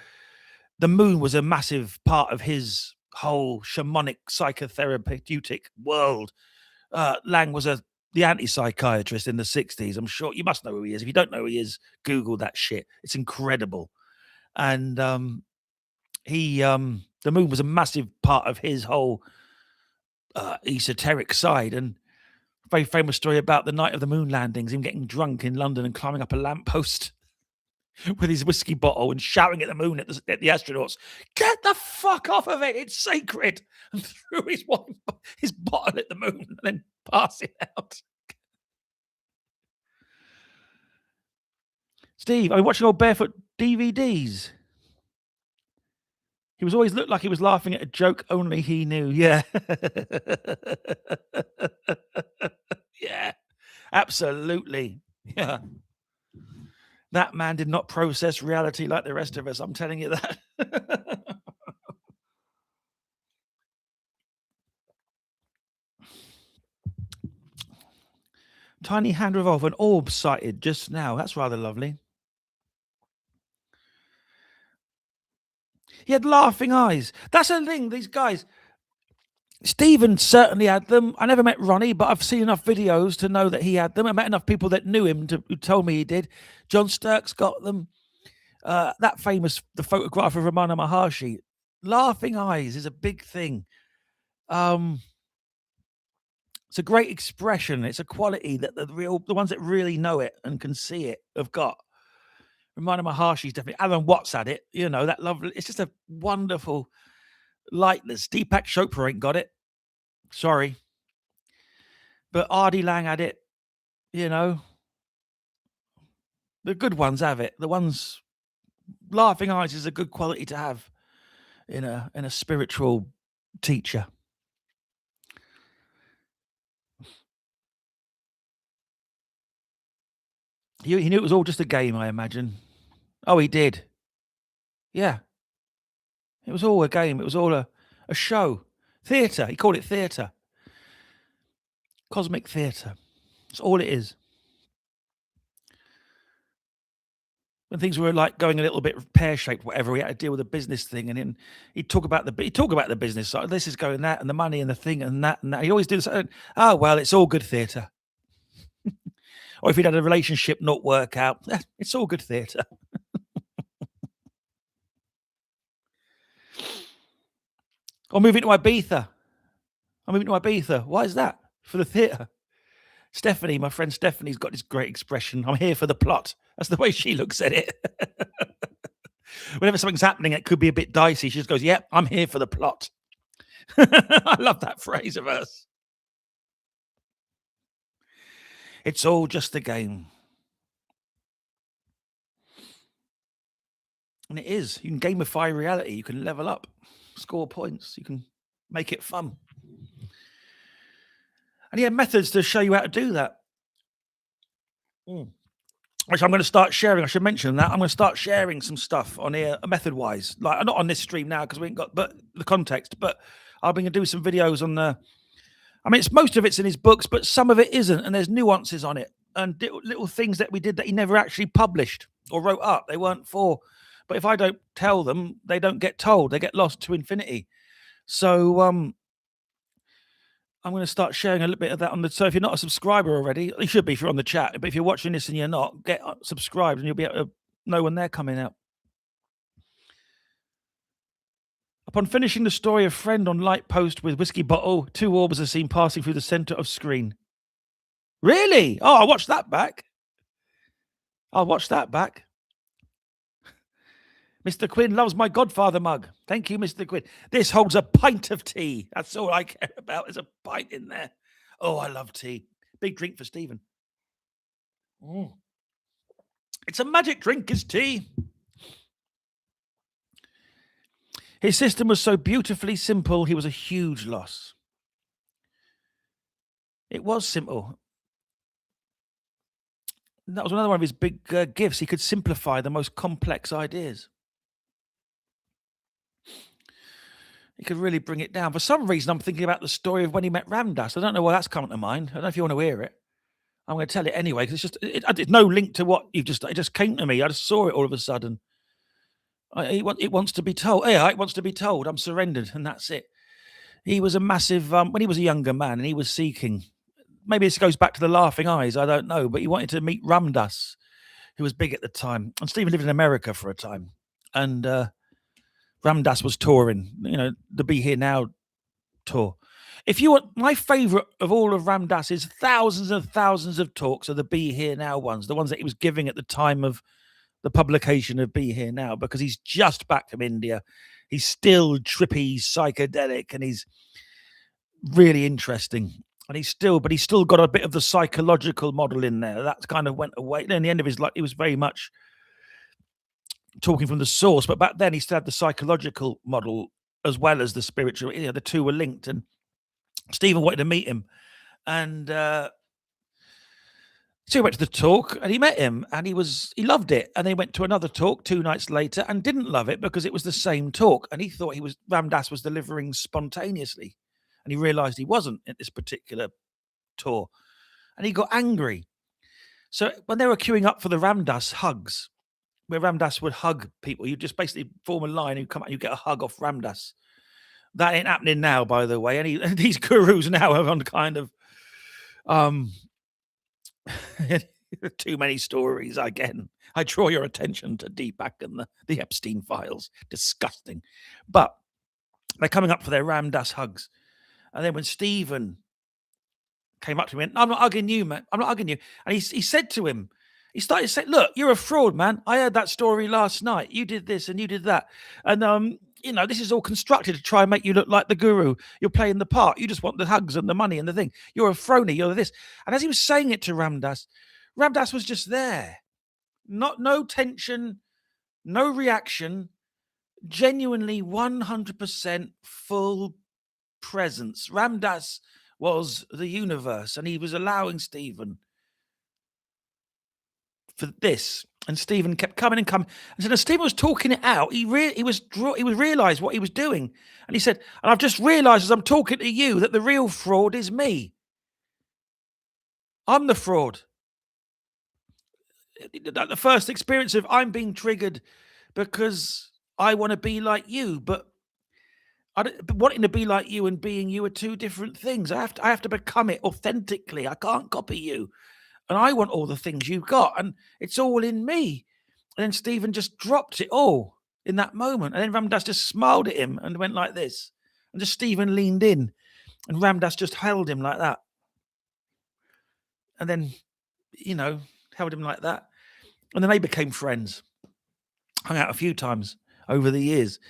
the moon was a massive part of his whole shamanic psychotherapeutic world. Lang was the anti-psychiatrist in the 60s. I'm sure you must know who he is. If you don't know who he is, Google that shit. It's incredible. And the moon was a massive part of his whole esoteric side. And a very famous story about the night of the moon landings, him getting drunk in London and climbing up a lamppost with his whiskey bottle and shouting at the moon at the astronauts, "Get the fuck off of it! It's sacred!" And threw his bottle at the moon and then passed it out. Steve, are you watching old Barefoot DVDs? He was always looked like he was laughing at a joke only he knew. Yeah. Yeah, absolutely. Yeah. That man did not process reality like the rest of us. I'm telling you that. Tiny hand revolve, an orb sighted just now. That's rather lovely. He had laughing eyes. That's the thing, these guys. Stephen certainly had them. I never met Ronnie, but I've seen enough videos to know that he had them. I met enough people that knew him who told me he did. John Sturck's got them. The photograph of Ramana Maharshi. Laughing eyes is a big thing. It's a great expression. It's a quality that the ones that really know it and can see it have got. Ramana Maharshi's definitely. Alan Watts had it. You know, that lovely. It's just a wonderful lightness. Deepak Chopra ain't got it. Sorry. But Ardy Lang had it. You know, the good ones have it. The ones, laughing eyes is a good quality to have in a spiritual teacher. He knew it was all just a game, I imagine. Oh, he did. Yeah. It was all a game. It was all a show. Theatre. He called it theatre. Cosmic theatre. That's all it is. When things were like going a little bit pear-shaped, whatever, he had to deal with a business thing, and then he'd talk about the business side. This is going that, and the money, and the thing, and that, and that. He always do this. Oh well, it's all good theatre. Or if he'd had a relationship not work out, it's all good theatre. I'm moving to Ibiza. Why is that? For the theatre. Stephanie, my friend Stephanie's got this great expression. I'm here for the plot. That's the way she looks at it. Whenever something's happening, it could be a bit dicey. She just goes, "Yep, I'm here for the plot." I love that phrase of hers. It's all just a game. And it is. You can gamify reality. You can level up, score points. You can make it fun. And he had methods to show you how to do that. Which I'm going to start sharing. I should mention that. I'm going to start sharing some stuff on here, method-wise. Like, not on this stream now because we ain't got but the context, but I'll be going to do some videos on the... I mean, most of it's in his books, but some of it isn't, and there's nuances on it. And little things that we did that he never actually published or wrote up. They weren't for... But if I don't tell them, they don't get told. They get lost to infinity. So I'm going to start sharing a little bit of that on the... So if you're not a subscriber already, you should be if you're on the chat. But if you're watching this and you're not, get subscribed and you'll be able to know when they're coming out. Upon finishing the story of friend on light post with whiskey bottle, 2 orbs are seen passing through the center of screen. Really? Oh, I'll watch that back. Mr. Quinn loves my Godfather mug. Thank you, Mr. Quinn. This holds a pint of tea. That's all I care about. There's a pint in there. Oh, I love tea. Big drink for Stephen. It's a magic drink, is tea. His system was so beautifully simple, he was a huge loss. It was simple. That was another one of his big gifts. He could simplify the most complex ideas. He could really bring it down. For some reason, I'm thinking about the story of when he met Ramdas. I don't know why that's coming to mind. I don't know if you want to hear it. I'm going to tell it anyway because it's no link to what you just. It just came to me. I just saw it all of a sudden. It wants to be told. Yeah, it wants to be told. I'm surrendered, and that's it. He was a massive when he was a younger man, and he was seeking. Maybe this goes back to the laughing eyes. I don't know, but he wanted to meet Ramdas, who was big at the time. And Stephen lived in America for a time, and Ramdas was touring. The Be Here Now tour. If you want, my favorite of all of Ramdas's thousands and thousands of talks are the Be Here Now ones, the ones that he was giving at the time of the publication of Be Here Now, because he's just back from India. He's still trippy, psychedelic, and he's really interesting. And he's still got a bit of the psychological model in there. That kind of went away. In the end of his life, he was very much talking from the source, but back then he still had the psychological model as well as the spiritual. The two were linked, and Stephen wanted to meet him, and so he went to the talk, and he met him, and he loved it. And they went to another talk 2 nights later and didn't love it because it was the same talk, and he thought Ramdas was delivering spontaneously, and he realized he wasn't at this particular tour, and he got angry. So when they were queuing up for the Ramdas hugs, where Ramdas would hug people, you just basically form a line, you come out, you get a hug off Ramdas. That ain't happening now, by the way. And these gurus now are on kind of too many stories again. I draw your attention to Deepak and the Epstein files. Disgusting. But they're coming up for their Ramdas hugs. And then when Stephen came up to me and I'm not hugging you, man. I'm not hugging you. And he said to him, he started to say, look, you're a fraud, man. I heard that story last night. You did this and you did that. And this is all constructed to try and make you look like the guru. You're playing the part. You just want the hugs and the money and the thing. You're a phony. You're this. And as he was saying it to Ramdas was just there. No tension, no reaction, genuinely 100% full presence. Ramdas was the universe, and he was allowing Stephen for this. And Stephen kept coming and coming. And so as Stephen was talking it out, he realized what he was doing. And he said, and I've just realized as I'm talking to you that the real fraud is me. I'm the fraud. The first experience of I'm being triggered because I want to be like you, but wanting to be like you and being you are two different things. I have to become it authentically. I can't copy you. And I want all the things you've got, and it's all in me. And then Stephen just dropped it all in that moment. And then Ramdas just smiled at him and went like this. And just Stephen leaned in, and Ramdas just held him like that. And then, held him like that. And then they became friends. Hung out a few times over the years.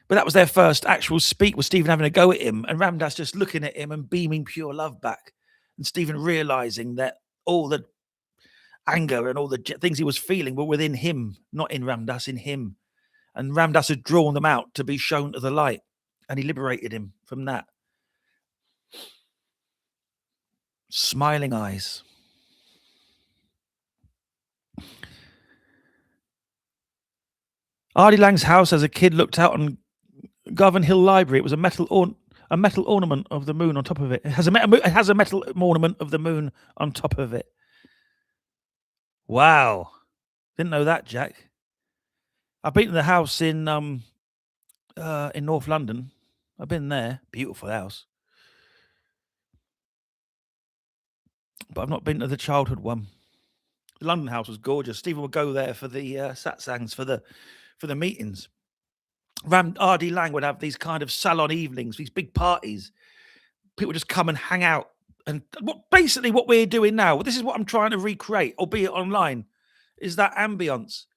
But that was their first actual speak, was Stephen having a go at him, and Ramdas just looking at him and beaming pure love back. And Stephen realizing that all the anger and all the things he was feeling were within him, not in Ramdas, in him. And Ramdas had drawn them out to be shown to the light, and he liberated him from that. Smiling eyes. Ardy Lang's house as a kid looked out on Garvin Hill Library. It was a metal ornament of the moon on top of it. It has a metal ornament of the moon on top of it. Wow. Didn't know that, Jack. I've been to the house in North London. I've been there. Beautiful house. But I've not been to the childhood one. The London house was gorgeous. Stephen would go there for the satsangs, for the meetings. R.D. Lang would have these kind of salon evenings, these big parties. People just come and hang out. And basically what we're doing now, this is what I'm trying to recreate, albeit online, is that ambience.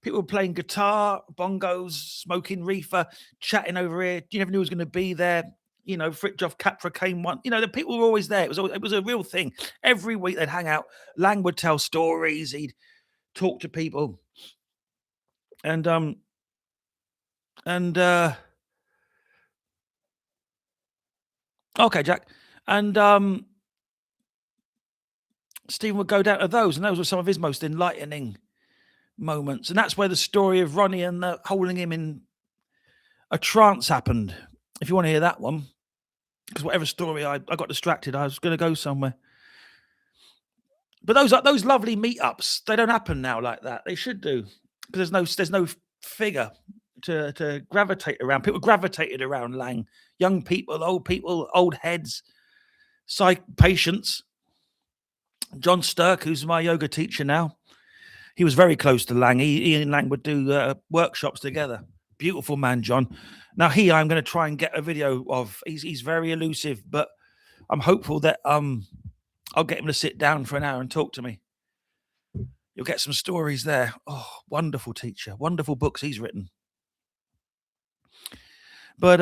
People were playing guitar, bongos, smoking reefer, chatting over here. You never knew who was going to be there. Fritjof Capra came one. The people were always there. It was a real thing. Every week they'd hang out. Lang would tell stories. He'd talk to people. And okay, Jack. And Stephen would go down to those, and those were some of his most enlightening moments. And that's where the story of Ronnie and holding him in a trance happened. If you want to hear that one, because whatever story I got distracted, I was going to go somewhere. But those lovely meetups, they don't happen now like that. They should do, because there's no figure to gravitate around. People gravitated around Lang. Young people, old heads, psych patients. John Stirk, who's my yoga teacher now, he was very close to Lang. He and Lang would do workshops together. Beautiful man, John. Now I'm going to try and get a video of. He's very elusive, but I'm hopeful that I'll get him to sit down for an hour and talk to me. You'll get some stories there. Oh, wonderful teacher. Wonderful books he's written. But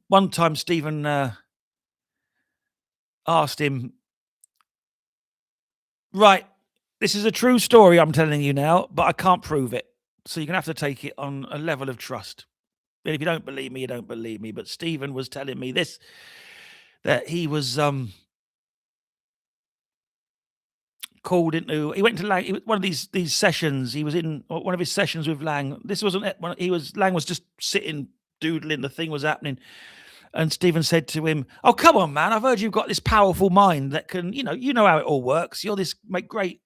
one time Stephen asked him, right, this is a true story I'm telling you now, but I can't prove it. So you're going to have to take it on a level of trust. And if you don't believe me, you don't believe me. But Stephen was telling me this, that he was called into, he went to Lang, one of these sessions, he was in one of his sessions with Lang. This wasn't it. Lang was just sitting, doodling, the thing was happening. And Stephen said to him, oh, come on, man, I've heard you've got this powerful mind that can, you know how it all works. You're this great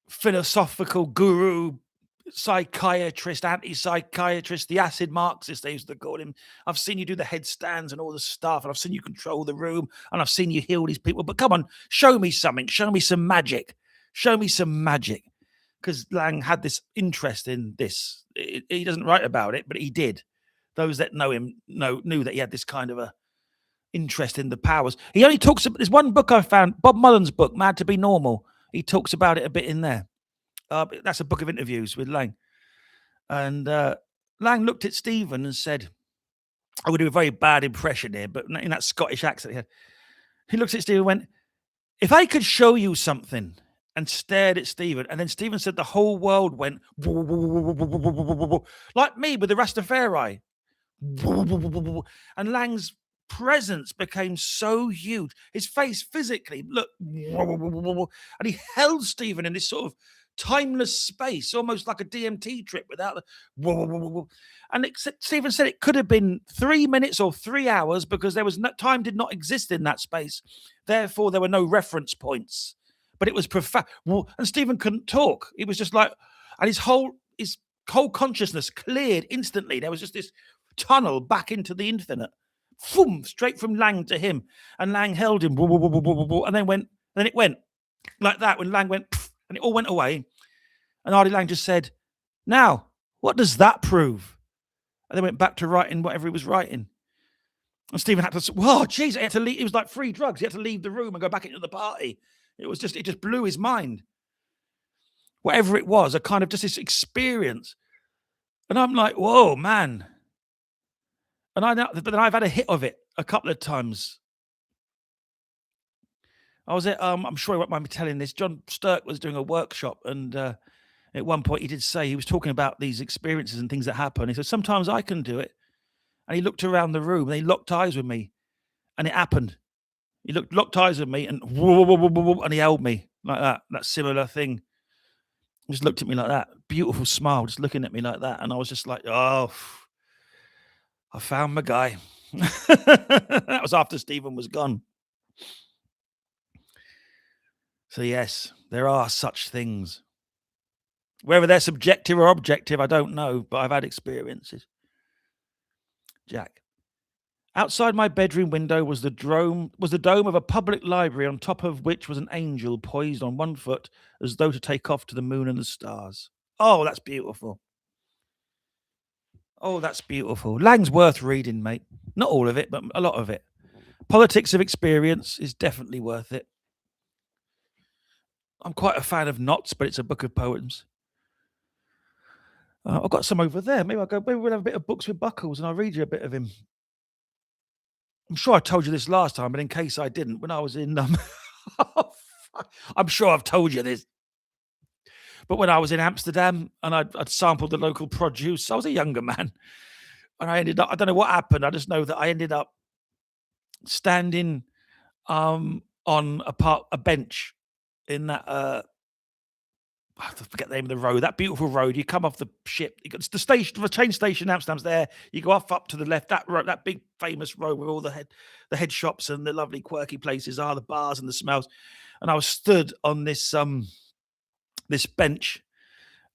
philosophical guru, psychiatrist, anti-psychiatrist, the acid Marxist, they used to call him. I've seen you do the headstands and all the stuff, and I've seen you control the room, and I've seen you heal these people. But come on, show me something. Show me some magic. Show me some magic. Because Lang had this interest in this. He doesn't write about it, but he did. Those that know him knew that he had this kind of a interest in the powers. He only talks about, there's one book I found, Bob Mullen's book, Mad to Be Normal. He talks about it a bit in there. That's a book of interviews with Lang. And Lang looked at Stephen and said, I would do a very bad impression here, but in that Scottish accent he had. He looked at Stephen and went, if I could show you something, and stared at Stephen. And then Stephen said the whole world went, like me with the Rastafari. And Lang's presence became so huge. His face physically looked, and he held Stephen in this sort of timeless space, almost like a DMT trip without the. And Stephen said it could have been 3 minutes or 3 hours because there was no time, did not exist in that space. Therefore, there were no reference points. But it was profound. And Stephen couldn't talk. It was just like, and his whole consciousness cleared instantly. There was just this tunnel back into the infinite. Boom, straight from Lang to him. And Lang held him. And then it went like that when Lang went, and it all went away. And Artie Lang just said, now, what does that prove? And then went back to writing whatever he was writing. And Stephen had to, whoa, geez, he had to leave. It was like free drugs. He had to leave the room and go back into the party. It just blew his mind. Whatever it was, a kind of just this experience. And I'm like, whoa, man. And I know, but then I've had a hit of it a couple of times. I was at, I'm sure he won't mind me telling this. John Stirk was doing a workshop, and at one point he did say, he was talking about these experiences and things that happen. He said, sometimes I can do it. And he looked around the room and he locked eyes with me, and it happened. He locked eyes with me and he held me like that. That similar thing. He just looked at me like that. Beautiful smile, just looking at me like that. And I was just like, oh, I found my guy. That was after Stephen was gone. So yes, there are such things. Whether they're subjective or objective, I don't know, but I've had experiences. Jack. Outside my bedroom window was the dome of a public library, on top of which was an angel poised on one foot as though to take off to the moon and the stars. Oh, that's beautiful. Oh, that's beautiful. Lang's worth reading, mate. Not all of it, but a lot of it. Politics of Experience is definitely worth it. I'm quite a fan of Knots, but it's a book of poems. I've got some over there. Maybe we'll have a bit of books with Buckles and I'll read you a bit of him. I'm sure I told you this last time, but in case I didn't, when I was in, I'm sure I've told you this, but when I was in Amsterdam and I'd sampled the local produce, I was a younger man, and I ended up, I don't know what happened. I just know that I ended up standing on a bench in that, I forget the name of the road, that beautiful road. You come off the ship, you got the station, the train station in Amsterdam's there. You go up to the left, that road, that big famous road where all the head shops and the lovely quirky places are, the bars and the smells. And I was stood on this this bench,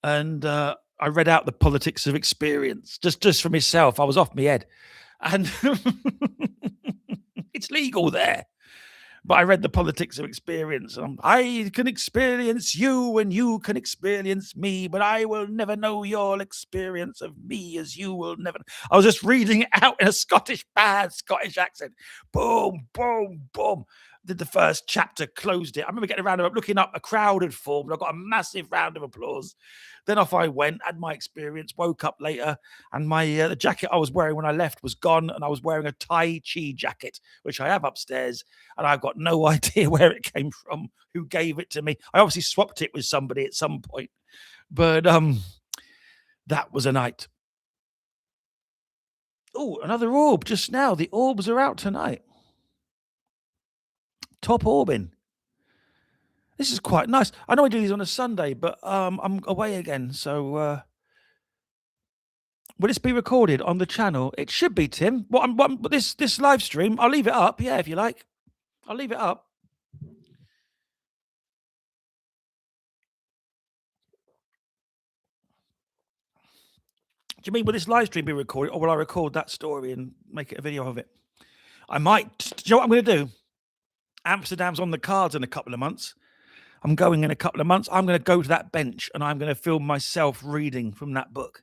and I read out the politics of experience just for myself. I was off my head, and it's legal there. But I read the politics of experience. I can experience you and you can experience me, but I will never know your experience of me as you will never. I was just reading it out in a bad Scottish accent. Boom, boom, boom. Did the first chapter, closed it. I remember getting around, looking up, a crowd had formed. I got a massive round of applause. Then off I went, had my experience, woke up later, and my the jacket I was wearing when I left was gone, and I was wearing a Tai Chi jacket, which I have upstairs, and I've got no idea where it came from, who gave it to me. I obviously swapped it with somebody at some point, but that was a night. Oh, another orb just now. The orbs are out tonight. Top orbing. This is quite nice. I know I do these on a Sunday, but I'm away again, so will this be recorded on the channel? It should be, Tim. This live stream? I'll leave it up. Yeah, if you like, I'll leave it up. Do you mean will this live stream be recorded, or will I record that story and make it a video of it? I might. Do you know what I'm going to do? Amsterdam's on the cards in a couple of months. I'm going in a couple of months. I'm going to go to that bench and I'm going to film myself reading from that book.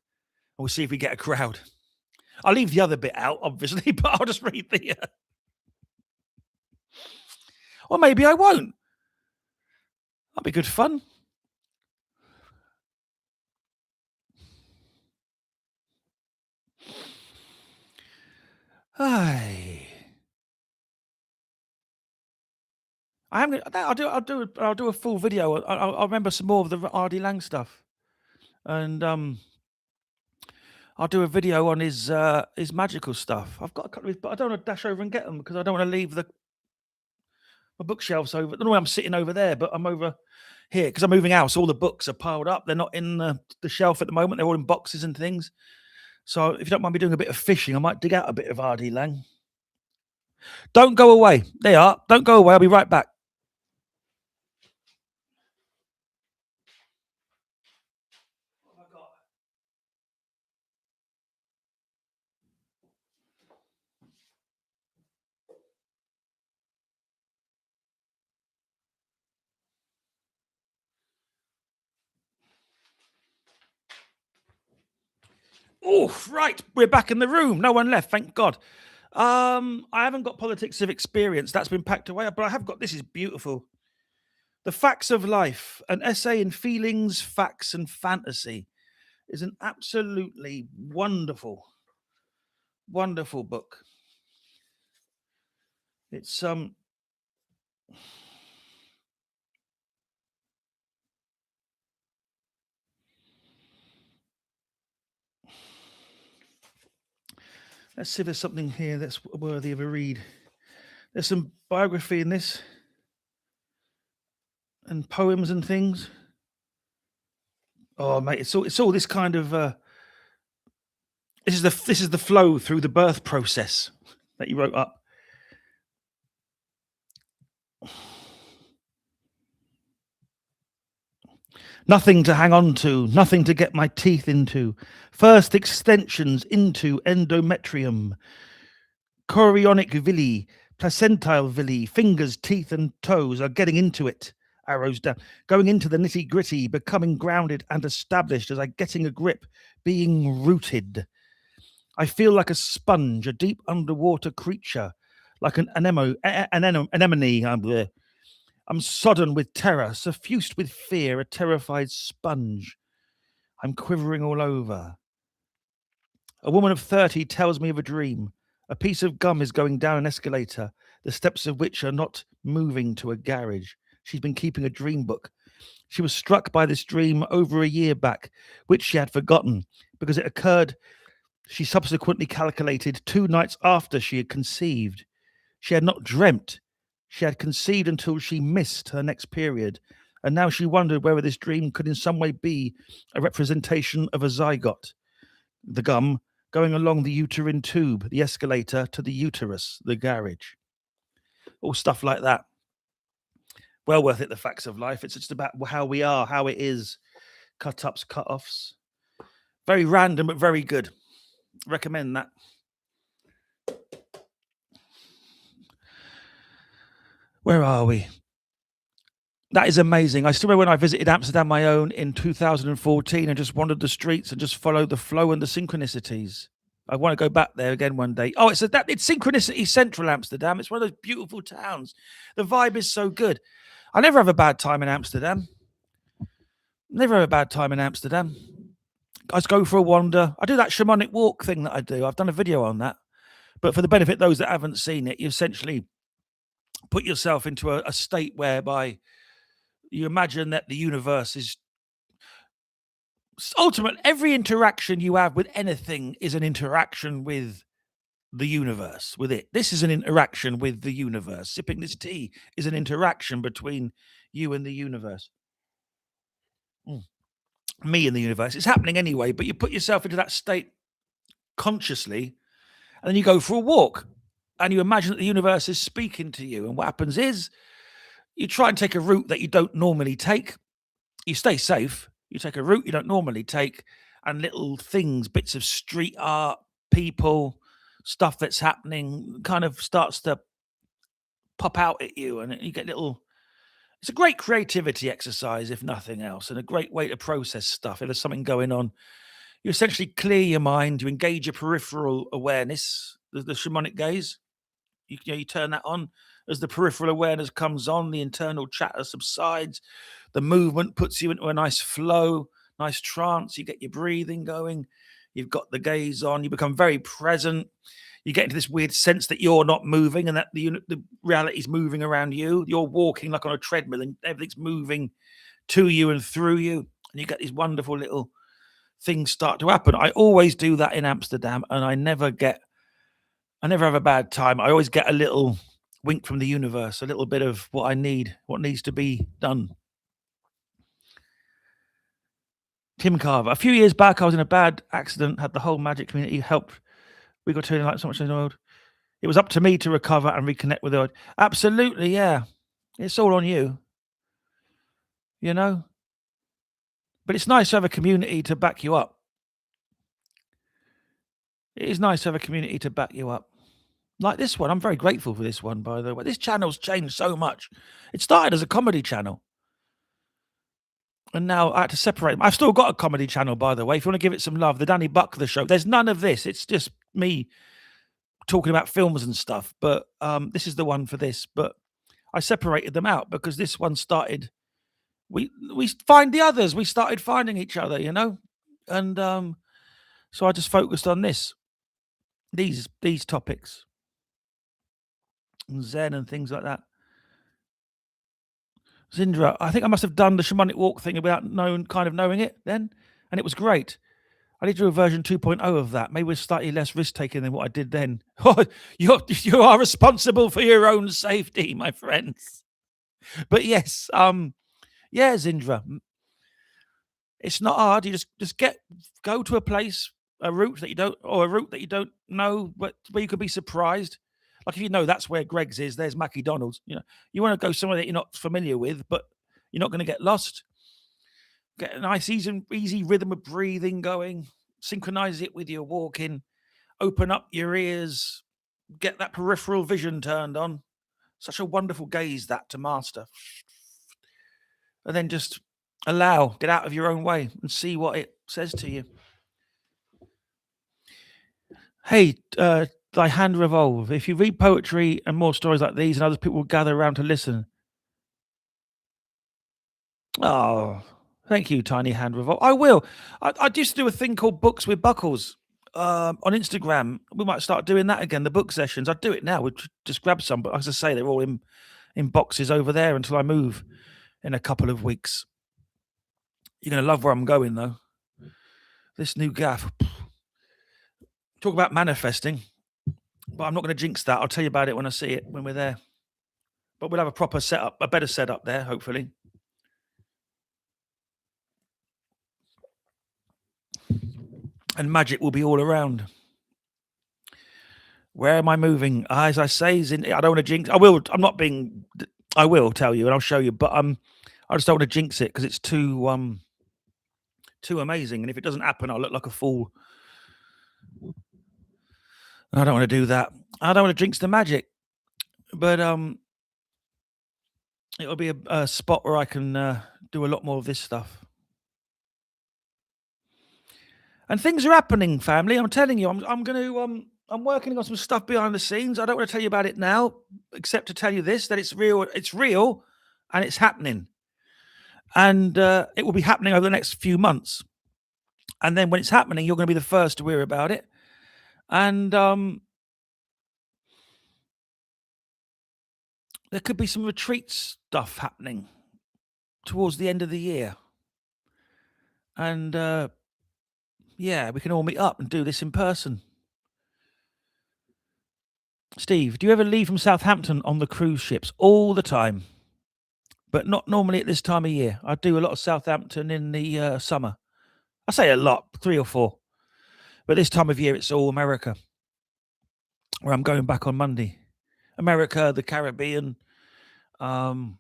And we'll see if we get a crowd. I'll leave the other bit out, obviously, but I'll just read the. Or maybe I won't. That'll be good fun. Hey. I'm gonna. I'll do a full video. I'll remember some more of the R.D. Lang stuff, and I'll do a video on his magical stuff. I've got a couple of, but I don't want to dash over and get them because I don't want to leave my bookshelves over. I don't know why I'm sitting over there, but I'm over here because I'm moving house. All the books are piled up. They're not in the shelf at the moment. They're all in boxes and things. So if you don't mind me doing a bit of fishing, I might dig out a bit of R.D. Lang. Don't go away. They are. Don't go away. I'll be right back. Oh, right. We're back in the room. No one left. Thank God. I haven't got politics of experience. That's been packed away. But I have got, this is beautiful. The Facts of Life, an essay in feelings, facts, and fantasy, is an absolutely wonderful, wonderful book. It's let's see if there's something here that's worthy of a read. There's some biography in this, and poems and things. Oh, mate, it's all this kind of. This is the flow through the birth process that you wrote up. Nothing to hang on to, nothing to get my teeth into. First extensions into endometrium, chorionic villi, placentile villi, fingers, teeth, and toes are getting into it. Arrows down, going into the nitty gritty, becoming grounded and established as I getting a grip, being rooted. I feel like a sponge, a deep underwater creature, like an anemone. I'm sodden with terror, suffused with fear, a terrified sponge. I'm quivering all over. A woman of 30 tells me of a dream. A piece of gum is going down an escalator, the steps of which are not moving to a garage. She's been keeping a dream book. She was struck by this dream over a year back, which she had forgotten because it occurred, she subsequently calculated, 2 nights after she had conceived. She had not dreamt. She had conceived until she missed her next period, and now she wondered whether this dream could in some way be a representation of a zygote. The gum going along the uterine tube, the escalator to the uterus, the garage. All stuff like that. Well worth it, The Facts of Life. It's just about how we are, how it is, cut-ups, cut-offs. Very random, but very good. Recommend that. Where are we? That is amazing. I still remember when I visited Amsterdam my own in 2014 and just wandered the streets and just followed the flow and the synchronicities. I want to go back there again one day. Oh, it's Synchronicity Central Amsterdam. It's one of those beautiful towns. The vibe is so good. I never have a bad time in Amsterdam. Never have a bad time in Amsterdam. I just go for a wander. I do that shamanic walk thing that I do. I've done a video on that. But for the benefit of those that haven't seen it, you essentially put yourself into a state whereby you imagine that the universe is ultimately every interaction you have with anything is an interaction with the universe, with it. This is an interaction with the universe. Sipping this tea is an interaction between you and the universe. Me and the universe. It's happening anyway, but you put yourself into that state consciously, and then you go for a walk and you imagine that the universe is speaking to you. And what happens is you try and take a route that you don't normally take. You stay safe. You take a route you don't normally take, and little things, bits of street art, people, stuff that's happening kind of starts to pop out at you, and you get little. It's a great creativity exercise, if nothing else, and a great way to process stuff. If there's something going on, you essentially clear your mind, you engage your peripheral awareness, the shamanic gaze. You turn that on. As the peripheral awareness comes on, the internal chatter subsides. The movement puts you into a nice flow, nice trance. You get your breathing going. You've got the gaze on. You become very present. You get into this weird sense that you're not moving and that the reality is moving around you. You're walking like on a treadmill and everything's moving to you and through you. And you get these wonderful little things start to happen. I always do that in Amsterdam, and I never have a bad time. I always get a little wink from the universe, a little bit of what I need, what needs to be done. Tim Carver. A few years back, I was in a bad accident, had the whole magic community helped. We got turning like so much in the world. It was up to me to recover and reconnect with the world. Absolutely, yeah. It's all on you. You know? But it's nice to have a community to back you up. It is nice to have a community to back you up. Like this one. I'm very grateful for this one, by the way. This channel's changed so much. It started as a comedy channel. And now I had to separate them. I've still got a comedy channel, by the way. If you want to give it some love, the Danny Buck, the show. There's none of this. It's just me talking about films and stuff. But this is the one for this. But I separated them out because this one started. We find the others. We started finding each other, you know, and so I just focused on this. These topics, and Zen and things like that. Zindra, I think I must have done the shamanic walk thing without knowing it then, and it was great. I need to do a version 2.0 of that. Maybe with slightly less risk taking than what I did then. You are responsible for your own safety, my friends. But yes, yeah, Zindra. It's not hard. You just go to a place, a route that you don't know, but where you could be surprised. Like if you know that's where Greg's is, there's Mackie Donald's. You know, you want to go somewhere that you're not familiar with, but you're not going to get lost. Get a nice, easy rhythm of breathing going. Synchronize it with your walking. Open up your ears. Get that peripheral vision turned on. Such a wonderful gaze that to master. And then just get out of your own way and see what it says to you. Hey, thy hand revolve. If you read poetry and more stories like these, and other people will gather around to listen. Oh, thank you, Tiny Hand Revolt. I will. I used to do a thing called Books with Buckles on Instagram. We might start doing that again, the book sessions. I'd do it now. We'd just grab some, but as I say, they're all in boxes over there until I move in a couple of weeks. You're going to love where I'm going, though. This new gaff. Talk about manifesting, but I'm not going to jinx that. I'll tell you about it when I see it, when we're there. But we'll have a proper setup, a better setup there, hopefully. And magic will be all around. Where am I moving? As I say, I don't want to jinx. I will tell you, and I'll show you. But I just don't want to jinx it because it's too Too amazing. And if it doesn't happen, I'll look like a fool. I don't want to do that. I don't want to jinx the magic. But it'll be a spot where I can do a lot more of this stuff. And things are happening, family. I'm telling you, I'm going to I'm working on some stuff behind the scenes. I don't want to tell you about it now, except to tell you this: that it's real, and it's happening, and it will be happening over the next few months. And then when it's happening, you're going to be the first to hear about it. And there could be some retreat stuff happening towards the end of the year. And yeah, we can all meet up and do this in person. Steve, do you ever leave from Southampton on the cruise ships? All the time, but not normally at this time of year. I do a lot of Southampton in the summer. I say a lot, 3 or 4. But this time of year, it's all America, where I'm going back on Monday. America, the Caribbean, that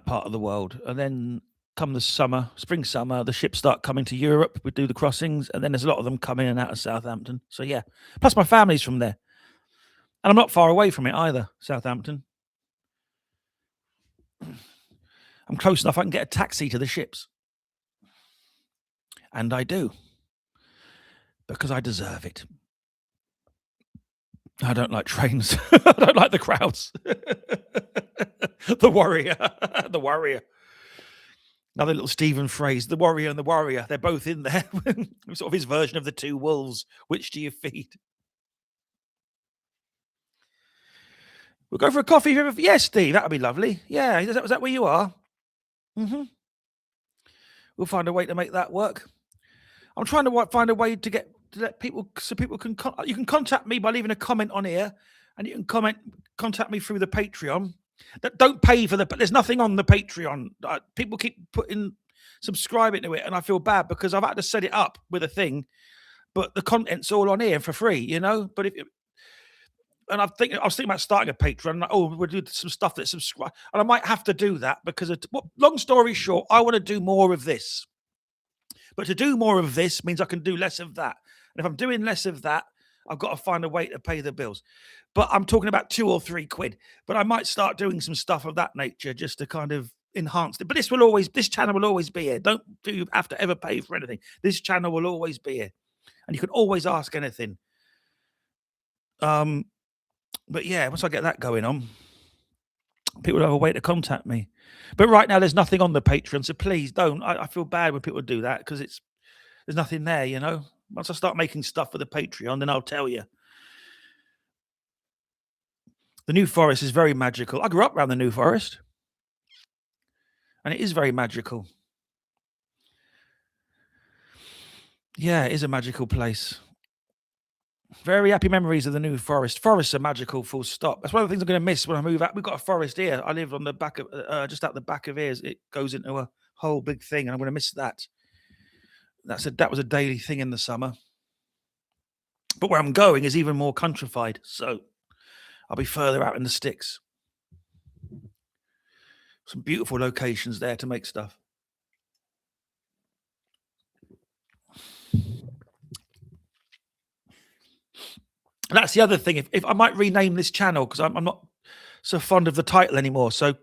part of the world. And then come the summer, spring, summer, the ships start coming to Europe. We do the crossings, and then there's a lot of them coming in and out of Southampton. So yeah, plus my family's from there. And I'm not far away from it either, Southampton. I'm close enough I can get a taxi to the ships. And I do. Because I deserve it. I don't like trains. I don't like the crowds. The warrior. The warrior. Another little Stephen phrase. The warrior and the warrior. They're both in there. Sort of his version of the two wolves. Which do you feed? We'll go for a coffee. Yes, Steve. That would be lovely. Yeah. Is that where you are? Mm-hmm. We'll find a way to make that work. I'm trying to find a way to let people, so people can you can contact me by leaving a comment on here, and you can contact me through the Patreon. That don't pay for but there's nothing on the Patreon. People keep subscribing to it, and I feel bad because I've had to set it up with a thing, but the content's all on here for free, you know. But I was thinking about starting a Patreon. Like, we'll do some stuff that subscribe, and I might have to do that because long story short, I want to do more of this. But to do more of this means I can do less of that. And if I'm doing less of that, I've got to find a way to pay the bills. But I'm talking about 2 or 3 quid. But I might start doing some stuff of that nature just to kind of enhance it. But this channel will always be here. Don't you have to ever pay for anything. This channel will always be here. And you can always ask anything. But yeah, once I get that going on, people have a way to contact me. But right now, there's nothing on the Patreon, so please don't. I feel bad when people do that because there's nothing there, you know. Once I start making stuff for the Patreon, then I'll tell you. The New Forest is very magical. I grew up around the New Forest, and it is very magical. Yeah, it is a magical place. Very happy memories of the New Forest. Forests are magical, full stop. That's one of the things I'm going to miss when I move out. We've got a forest here. I live on the back of, just out the back of here. It goes into a whole big thing, and I'm going to miss that. That was a daily thing in the summer. But where I'm going is even more countrified, so I'll be further out in the sticks. Some beautiful locations there to make stuff. That's the other thing. If I might rename this channel because I'm not so fond of the title anymore. So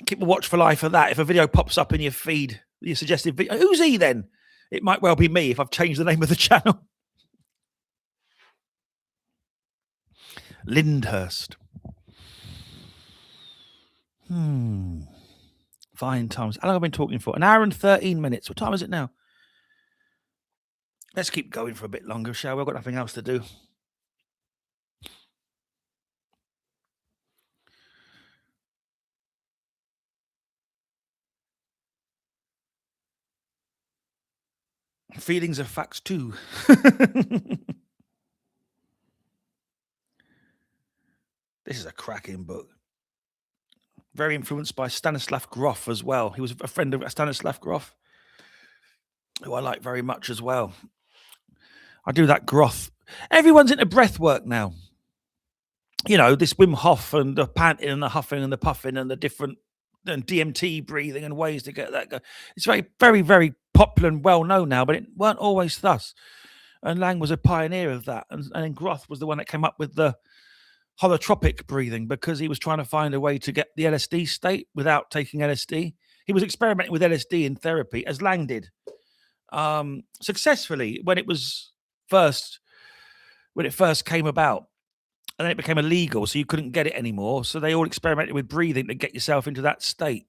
keep a watchful eye for that. If a video pops up in your feed, your suggested video, who's he then? It might well be me if I've changed the name of the channel. Lyndhurst. Fine times. How long have I been talking for? 1 hour and 13 minutes. What time is it now? Let's keep going for a bit longer, shall we? I've got nothing else to do. Feelings are facts too. This is a cracking book. Very influenced by Stanislav Grof as well. He was a friend of Stanislav Grof, who I like very much as well. I do that Grof. Everyone's into breath work now. You know, this Wim Hof and the panting and the huffing and the puffing and the different and DMT breathing and ways to get that go. It's very, very, very popular and well known now, but it weren't always thus. And Lang was a pioneer of that. And then Groth was the one that came up with the holotropic breathing because he was trying to find a way to get the LSD state without taking LSD. He was experimenting with LSD in therapy, as Lang did, successfully when it first came about. And then it became illegal, so you couldn't get it anymore. So they all experimented with breathing to get yourself into that state.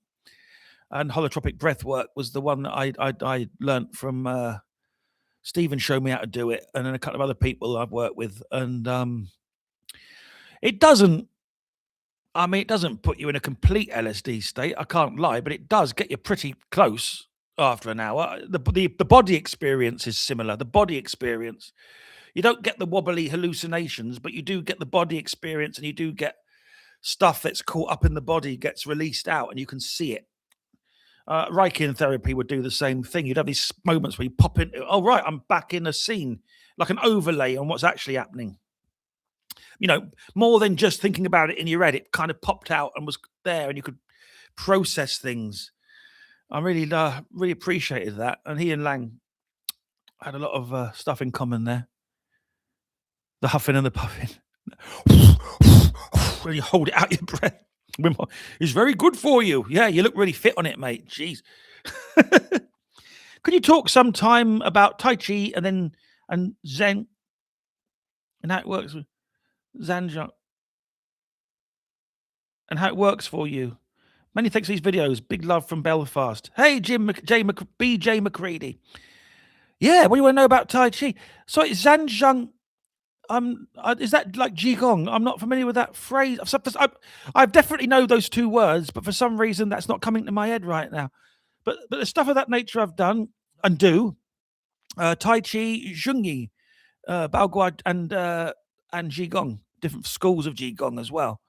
And holotropic breath work was the one that I learnt from Stephen showed me how to do it, and then a couple of other people I've worked with. And it doesn't put you in a complete LSD state, I can't lie, but it does get you pretty close after an hour. The body experience is similar. The body experience, you don't get the wobbly hallucinations, but you do get the body experience, and you do get stuff that's caught up in the body gets released out, and you can see it. Reiki therapy would do the same thing. You'd have these moments where you pop in, oh, right, I'm back in a scene, like an overlay on what's actually happening. More than just thinking about it in your head, it kind of popped out and was there, and you could process things. I really appreciated that. And he and Lang had a lot of stuff in common there. The huffing and the puffing. When you hold it out your breath. It's very good for you. Yeah, you look really fit on it, mate. Jeez. Could you talk sometime about Tai Chi and Zen and how it works with Zanjang and how it works for you? Many thanks for these videos. Big love from Belfast. Hey, BJ McCready. Yeah, what do you want to know about Tai Chi? So it's Zanjang. Is that like Qigong? I'm not familiar with that phrase. I definitely know those two words, but for some reason that's not coming to my head right now. But the stuff of that nature I've done and do. Tai Chi, Zhongyi, Baogua, and Qigong, different schools of Qigong as well.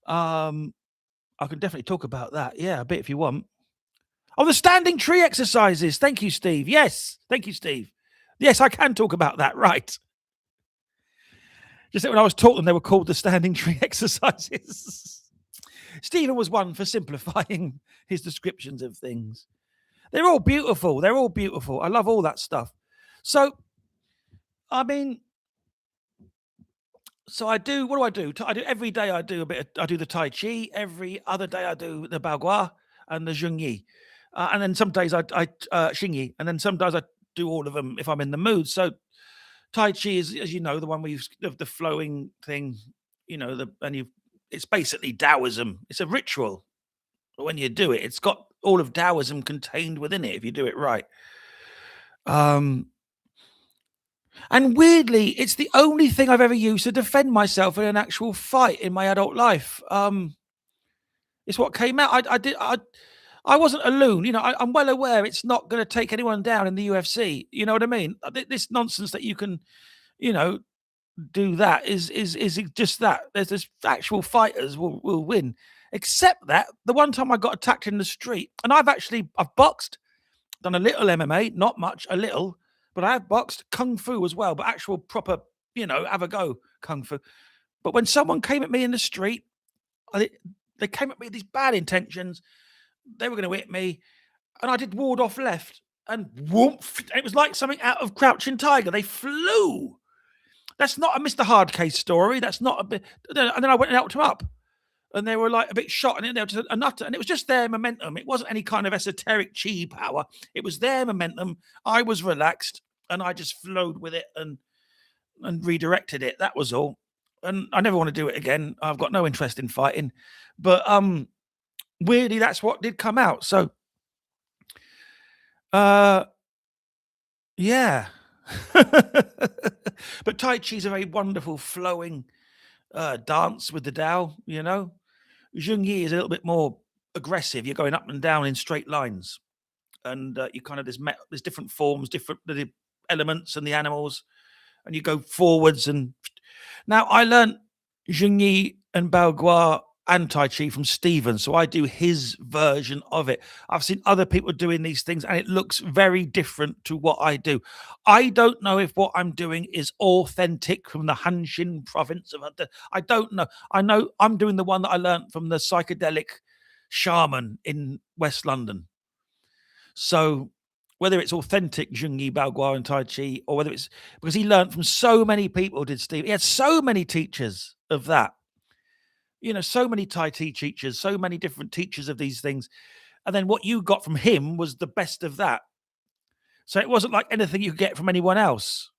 I can definitely talk about that. Yeah, a bit if you want. Oh, the standing tree exercises. Thank you, Steve. Yes, thank you, Steve. Yes, I can talk about that. Right. Just that when I was taught them, they were called the standing tree exercises. Stephen was one for simplifying his descriptions of things. They're all beautiful. They're all beautiful. I love all that stuff. So, I mean, I do. What do? I do every day. I do the Tai Chi. Every other day I do the Baogua and the Zhongyi. And then some days I Xingyi. And then some days I do all of them if I'm in the mood. So Tai Chi is, as you know, the one where the flowing thing, it's basically Taoism. It's a ritual. When you do it, it's got all of Taoism contained within it if you do it right. And weirdly, it's the only thing I've ever used to defend myself in an actual fight in my adult life. It's what came out. I wasn't a loon. I'm well aware it's not going to take anyone down in the UFC. You know what I mean? This nonsense that you can, do that is just that. There's this actual fighters will win. Except that the one time I got attacked in the street, and I've boxed, done a little MMA, not much, a little, but I have boxed kung fu as well, but actual proper, have a go kung fu. But when someone came at me in the street, they came at me with these bad intentions. They were going to hit me, and I did ward off left, and whoomp, it was like something out of Crouching Tiger. They flew. That's not a Mr. Hardcase story. That's not a bit. And then I went and helped him up, and they were like a bit shot, and they were just a nutter, and it was just their momentum. It wasn't any kind of esoteric chi power. It was their momentum. I was relaxed, and I just flowed with it and redirected it. That was all. And I never want to do it again. I've got no interest in fighting, but weirdly, that's what did come out. So, yeah. But Tai Chi is a very wonderful flowing dance with the Tao, Zhongyi is a little bit more aggressive. You're going up and down in straight lines. And you kind of, there's different forms, the elements and the animals. And you go forwards. And now I learned Zhongyi and Baogua and Tai Chi from Stephen, so I do his version of it. I've seen other people doing these things, and it looks very different to what I do. I don't know if what I'm doing is authentic from the Hanshin province of. I don't know. I know I'm doing the one that I learned from the psychedelic shaman in West London. So whether it's authentic Zhongyi, Baogua, and Tai Chi, or whether it's because he learned from so many people, did Steve? He had so many teachers of that. So many Tai Chi teachers, so many different teachers of these things. And then what you got from him was the best of that. So it wasn't like anything you could get from anyone else.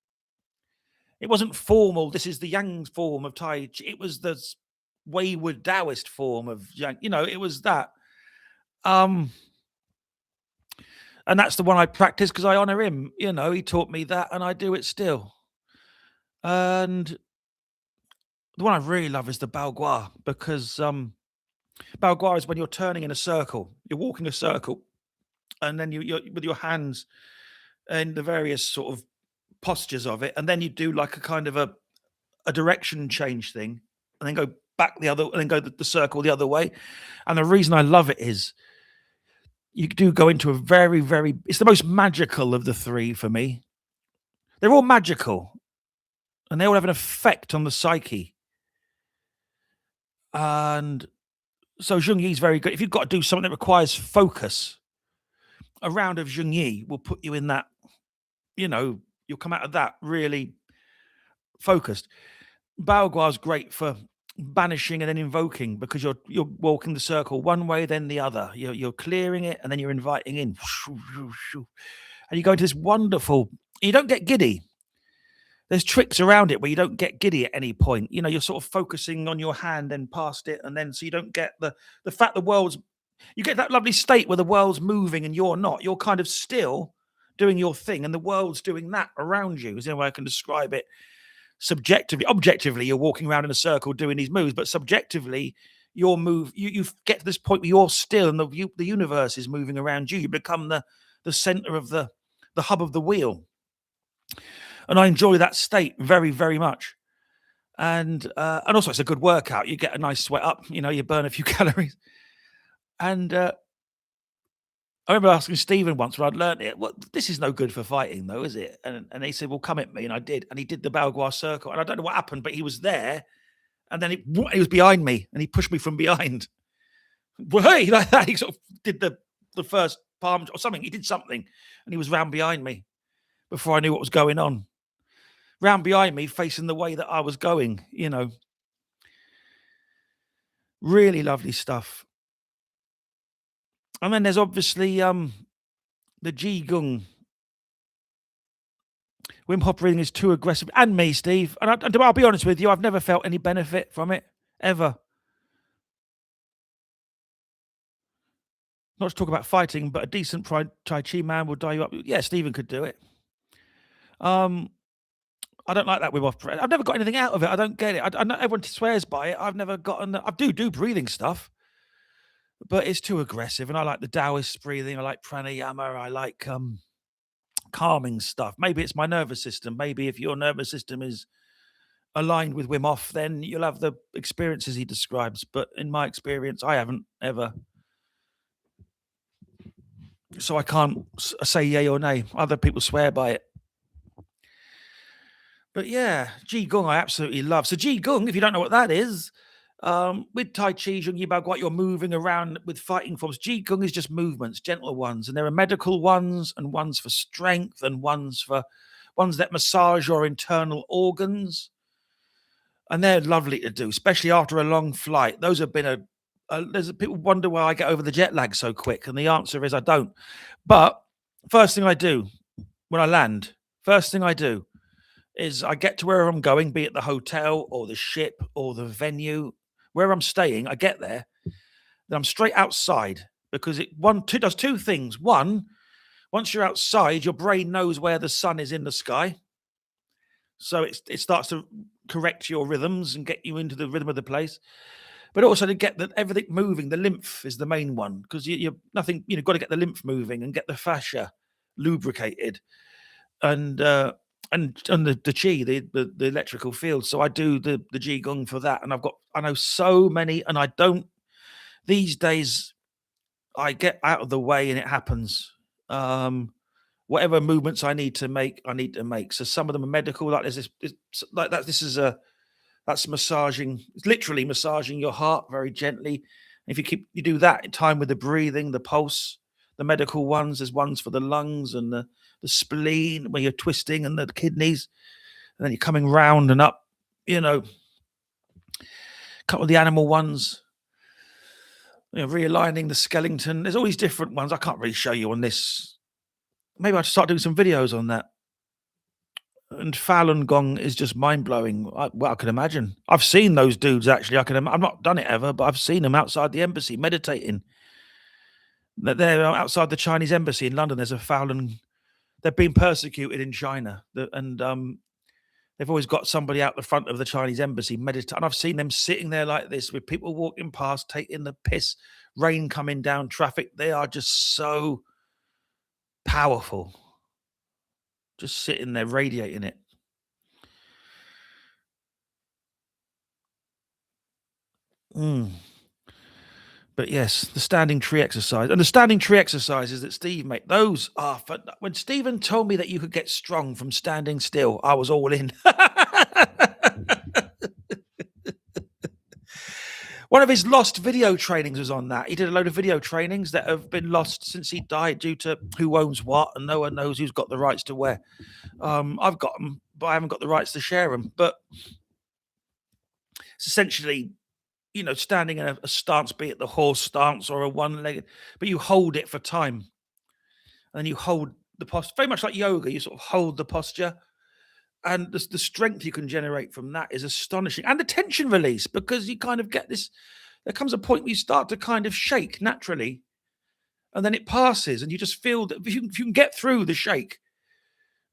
It wasn't formal. This is the Yang form of Tai Chi. It was the wayward Taoist form of Yang. It was that. And that's the one I practice because I honor him. He taught me that, and I do it still. And the one I really love is the Baogua, because Baogua is when you're turning in a circle. You're walking a circle, and then you're with your hands in the various sort of postures of it, and then you do like a kind of a direction change thing, and then go back the other, and then go the circle the other way. And the reason I love it is you do go into a very, very, it's the most magical of the three for me. They're all magical, and they all have an effect on the psyche. And so Zhongyi is very good. If you've got to do something that requires focus, a round of Zhongyi will put you in that, you'll come out of that really focused. Baogua is great for banishing and then invoking, because you're walking the circle one way, then the other. You're clearing it, and then you're inviting in. And you go into this wonderful, you don't get giddy. There's tricks around it where you don't get giddy at any point. You're sort of focusing on your hand and past it, and then so you don't get the fact the world's, you get that lovely state where the world's moving and you're not. You're kind of still doing your thing, and the world's doing that around you. Is the only way I can describe it. Subjectively, objectively, you're walking around in a circle doing these moves, but subjectively, you get to this point where you're still, and the universe is moving around you. You become the center of the hub of the wheel. And I enjoy that state very, very much. And also it's a good workout. You get a nice sweat up, you burn a few calories. And I remember asking Stephen once when I'd learned it, this is no good for fighting though, is it? And he said, well, come at me. And I did. And he did the Baogua circle. And I don't know what happened, but he was there. And then he was behind me, and he pushed me from behind. Well, hey, like that. He sort of did the first palm or something. He did something, and he was round behind me before I knew what was going on. Round behind me, facing the way that I was going, Really lovely stuff. And then there's obviously the Qigong. Wim Hof breathing is too aggressive. And me, Steve. And I'll be honest with you, I've never felt any benefit from it, ever. Not to talk about fighting, but a decent Tai Chi man will die you up. Yeah, Stephen could do it. I don't like that Wim Hof. I've never got anything out of it. I don't get it. I know everyone swears by it. I've never gotten. I do breathing stuff, but it's too aggressive. And I like the Taoist breathing. I like pranayama. I like calming stuff. Maybe it's my nervous system. Maybe if your nervous system is aligned with Wim Hof, then you'll have the experiences he describes. But in my experience, I haven't ever. So I can't say yay or nay. Other people swear by it. But yeah, Qigong I absolutely love. So Qigong, if you don't know what that is, with Tai Chi, Zhongyi Baogua, you're moving around with fighting forms. Qigong is just movements, gentle ones. And there are medical ones, and ones for strength, and ones that massage your internal organs. And they're lovely to do, especially after a long flight. Those have been there's people wonder why I get over the jet lag so quick. And the answer is I don't. But first thing I do when I land, is I get to where I'm going, be it the hotel or the ship or the venue, where I'm staying. I get there, then I'm straight outside, because it does two things. One, once you're outside, your brain knows where the sun is in the sky, so it starts to correct your rhythms and get you into the rhythm of the place. But also to get everything moving. The lymph is the main one, because you've got to get the lymph moving and get the fascia lubricated, and the chi, the electrical field. So I do the Qigong for that. And I know so many, and I don't, these days, I get out of the way and it happens. Whatever movements I need to make. So some of them are medical, like that's massaging, it's literally massaging your heart very gently. If you do that in time with the breathing, the pulse, the medical ones, there's ones for the lungs and the spleen where you're twisting and the kidneys, and then you're coming round and up, a couple of the animal ones, realigning the skeleton. There's all these different ones. I can't really show you on this. Maybe I'll start doing some videos on that. And Falun Gong is just mind blowing. I can imagine. I've seen those dudes actually. I've not done it ever, but I've seen them outside the embassy meditating. They're outside the Chinese embassy in London. There's a Falun. They're being persecuted in China, and they've always got somebody out the front of the Chinese embassy meditating. And I've seen them sitting there like this with people walking past, taking the piss, rain coming down, traffic. They are just so powerful. Just sitting there radiating it. But yes, the standing tree exercise. And the standing tree exercises that Steve made, those are fun. When Stephen told me that you could get strong from standing still, I was all in. One of his lost video trainings was on that. He did a load of video trainings that have been lost since he died due to who owns what, and no one knows who's got the rights to where. I've got them, but I haven't got the rights to share them. But it's essentially, standing in a stance, be it the horse stance or a one-legged, but you hold it for time. And then you hold the posture, very much like yoga. You sort of hold the posture. And the strength you can generate from that is astonishing. And the tension release, because you kind of get this, there comes a point where you start to kind of shake naturally. And then it passes and you just feel that if you can get through the shake,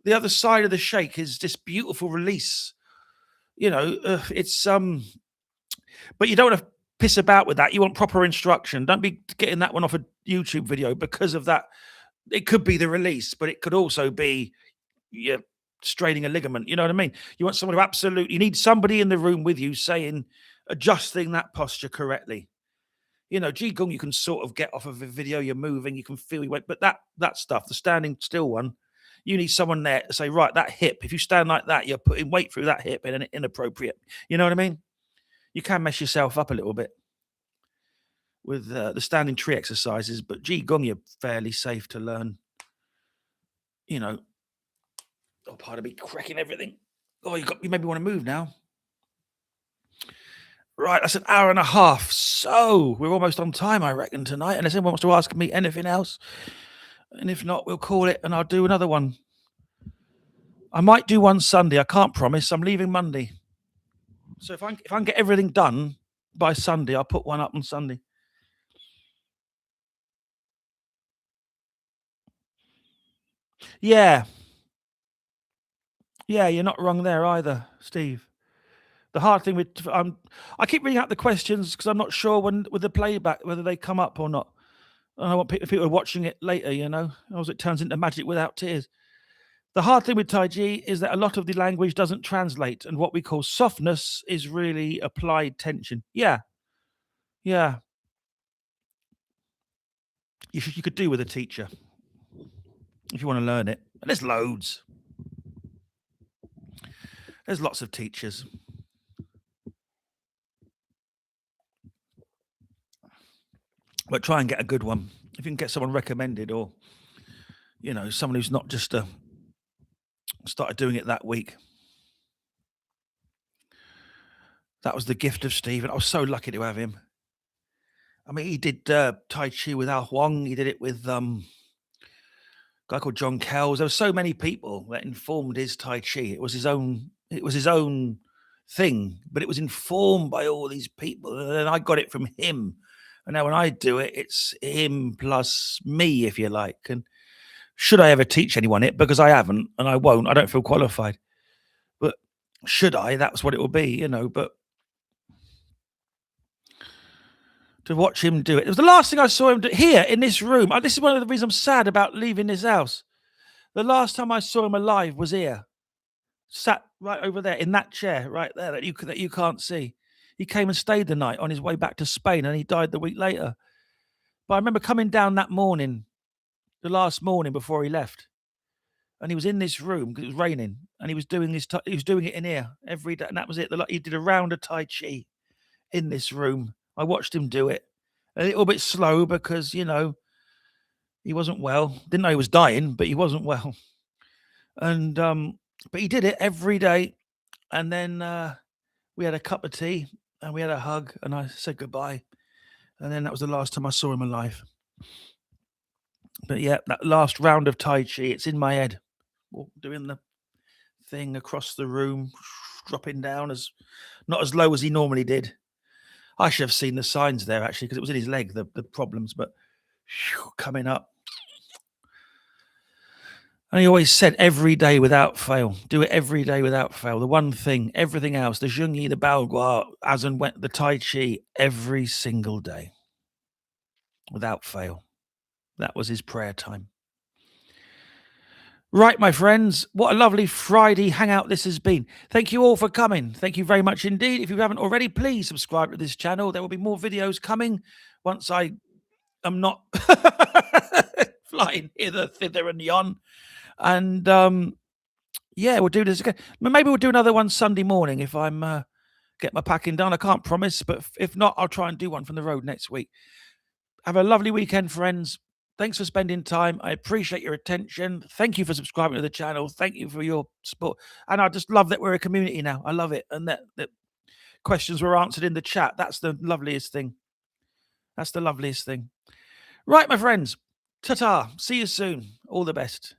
the other side of the shake is this beautiful release. It's but you don't want to piss about with that. You want proper instruction. Don't be getting that one off a YouTube video because of that. It could be the release, but it could also be straining a ligament. You know what I mean? You want someone who you need somebody in the room with you saying, adjusting that posture correctly. Qigong, you can sort of get off of a video, you're moving, you can feel your weight, but that stuff, the standing still one, you need someone there to say, right, that hip, if you stand like that, you're putting weight through that hip and inappropriate. You know what I mean? You can mess yourself up a little bit with the standing tree exercises, but Qigong, you're fairly safe to learn. Oh, pardon me, cracking everything. Oh, you maybe want to move now. Right, that's an hour and a half. So we're almost on time, I reckon, tonight. Unless anyone wants to ask me anything else. And if not, we'll call it and I'll do another one. I might do one Sunday. I can't promise. I'm leaving Monday. So if I can get everything done by Sunday, I'll put one up on Sunday. Yeah. Yeah, you're not wrong there either, Steve. The hard thing with I keep reading out the questions because I'm not sure with the playback whether they come up or not. And I want people watching it later, as it turns into magic without tears. The hard thing with Tai Chi is that a lot of the language doesn't translate, and what we call softness is really applied tension. Yeah. You could do with a teacher if you want to learn it. And there's loads. There's lots of teachers. But try and get a good one. If you can get someone recommended or, someone who's not just started doing it that week. That was the gift of Stephen. I was so lucky to have him. I mean, he did Tai Chi with Al Huang. He did it with a guy called John Kells. There were so many people that informed his Tai Chi. It was his own thing, but it was informed by all these people. And then I got it from him. And now when I do it, it's him plus me, if you like. And should I ever teach anyone it? Because I haven't, and I won't. I don't feel qualified. But should I? That's what it will be, But to watch him do it. It was the last thing I saw him do here in this room. This is one of the reasons I'm sad about leaving this house. The last time I saw him alive was here. Sat right over there in that chair right there that you can't see. He came and stayed the night on his way back to Spain, and he died the week later. But I remember coming down that morning, the last morning before he left, and he was in this room because it was raining, and he was doing he was doing it in here every day, and that was it. He did a round of Tai Chi in this room. I watched him do it, a little bit slow because, he wasn't well. Didn't know he was dying, but he wasn't well. And but he did it every day. And then we had a cup of tea and we had a hug and I said goodbye. And then that was the last time I saw him alive. But yeah, that last round of Tai Chi, it's in my head. Doing the thing across the room, dropping down not as low as he normally did. I should have seen the signs there actually, because it was in his leg, the problems, but coming up. And he always said every day without fail. Do it every day without fail. The one thing, everything else, the Zhongyi, the Baogua, as and when, the Tai Chi, every single day without fail. That was his prayer time. Right, my friends, what a lovely Friday hangout this has been. Thank you all for coming. Thank you very much indeed. If you haven't already, please subscribe to this channel. There will be more videos coming once I am not flying hither, thither, and yon. And yeah, we'll do this again. Maybe we'll do another one Sunday morning if I'm get my packing done. I can't promise, but if not, I'll try and do one from the road next week. Have a lovely weekend, friends. Thanks for spending time. I appreciate your attention. Thank you for subscribing to the channel. Thank you for your support. And I just love that we're a community now. I love it. And that questions were answered in the chat. That's the loveliest thing. That's the loveliest thing. Right, my friends. Ta-ta. See you soon. All the best.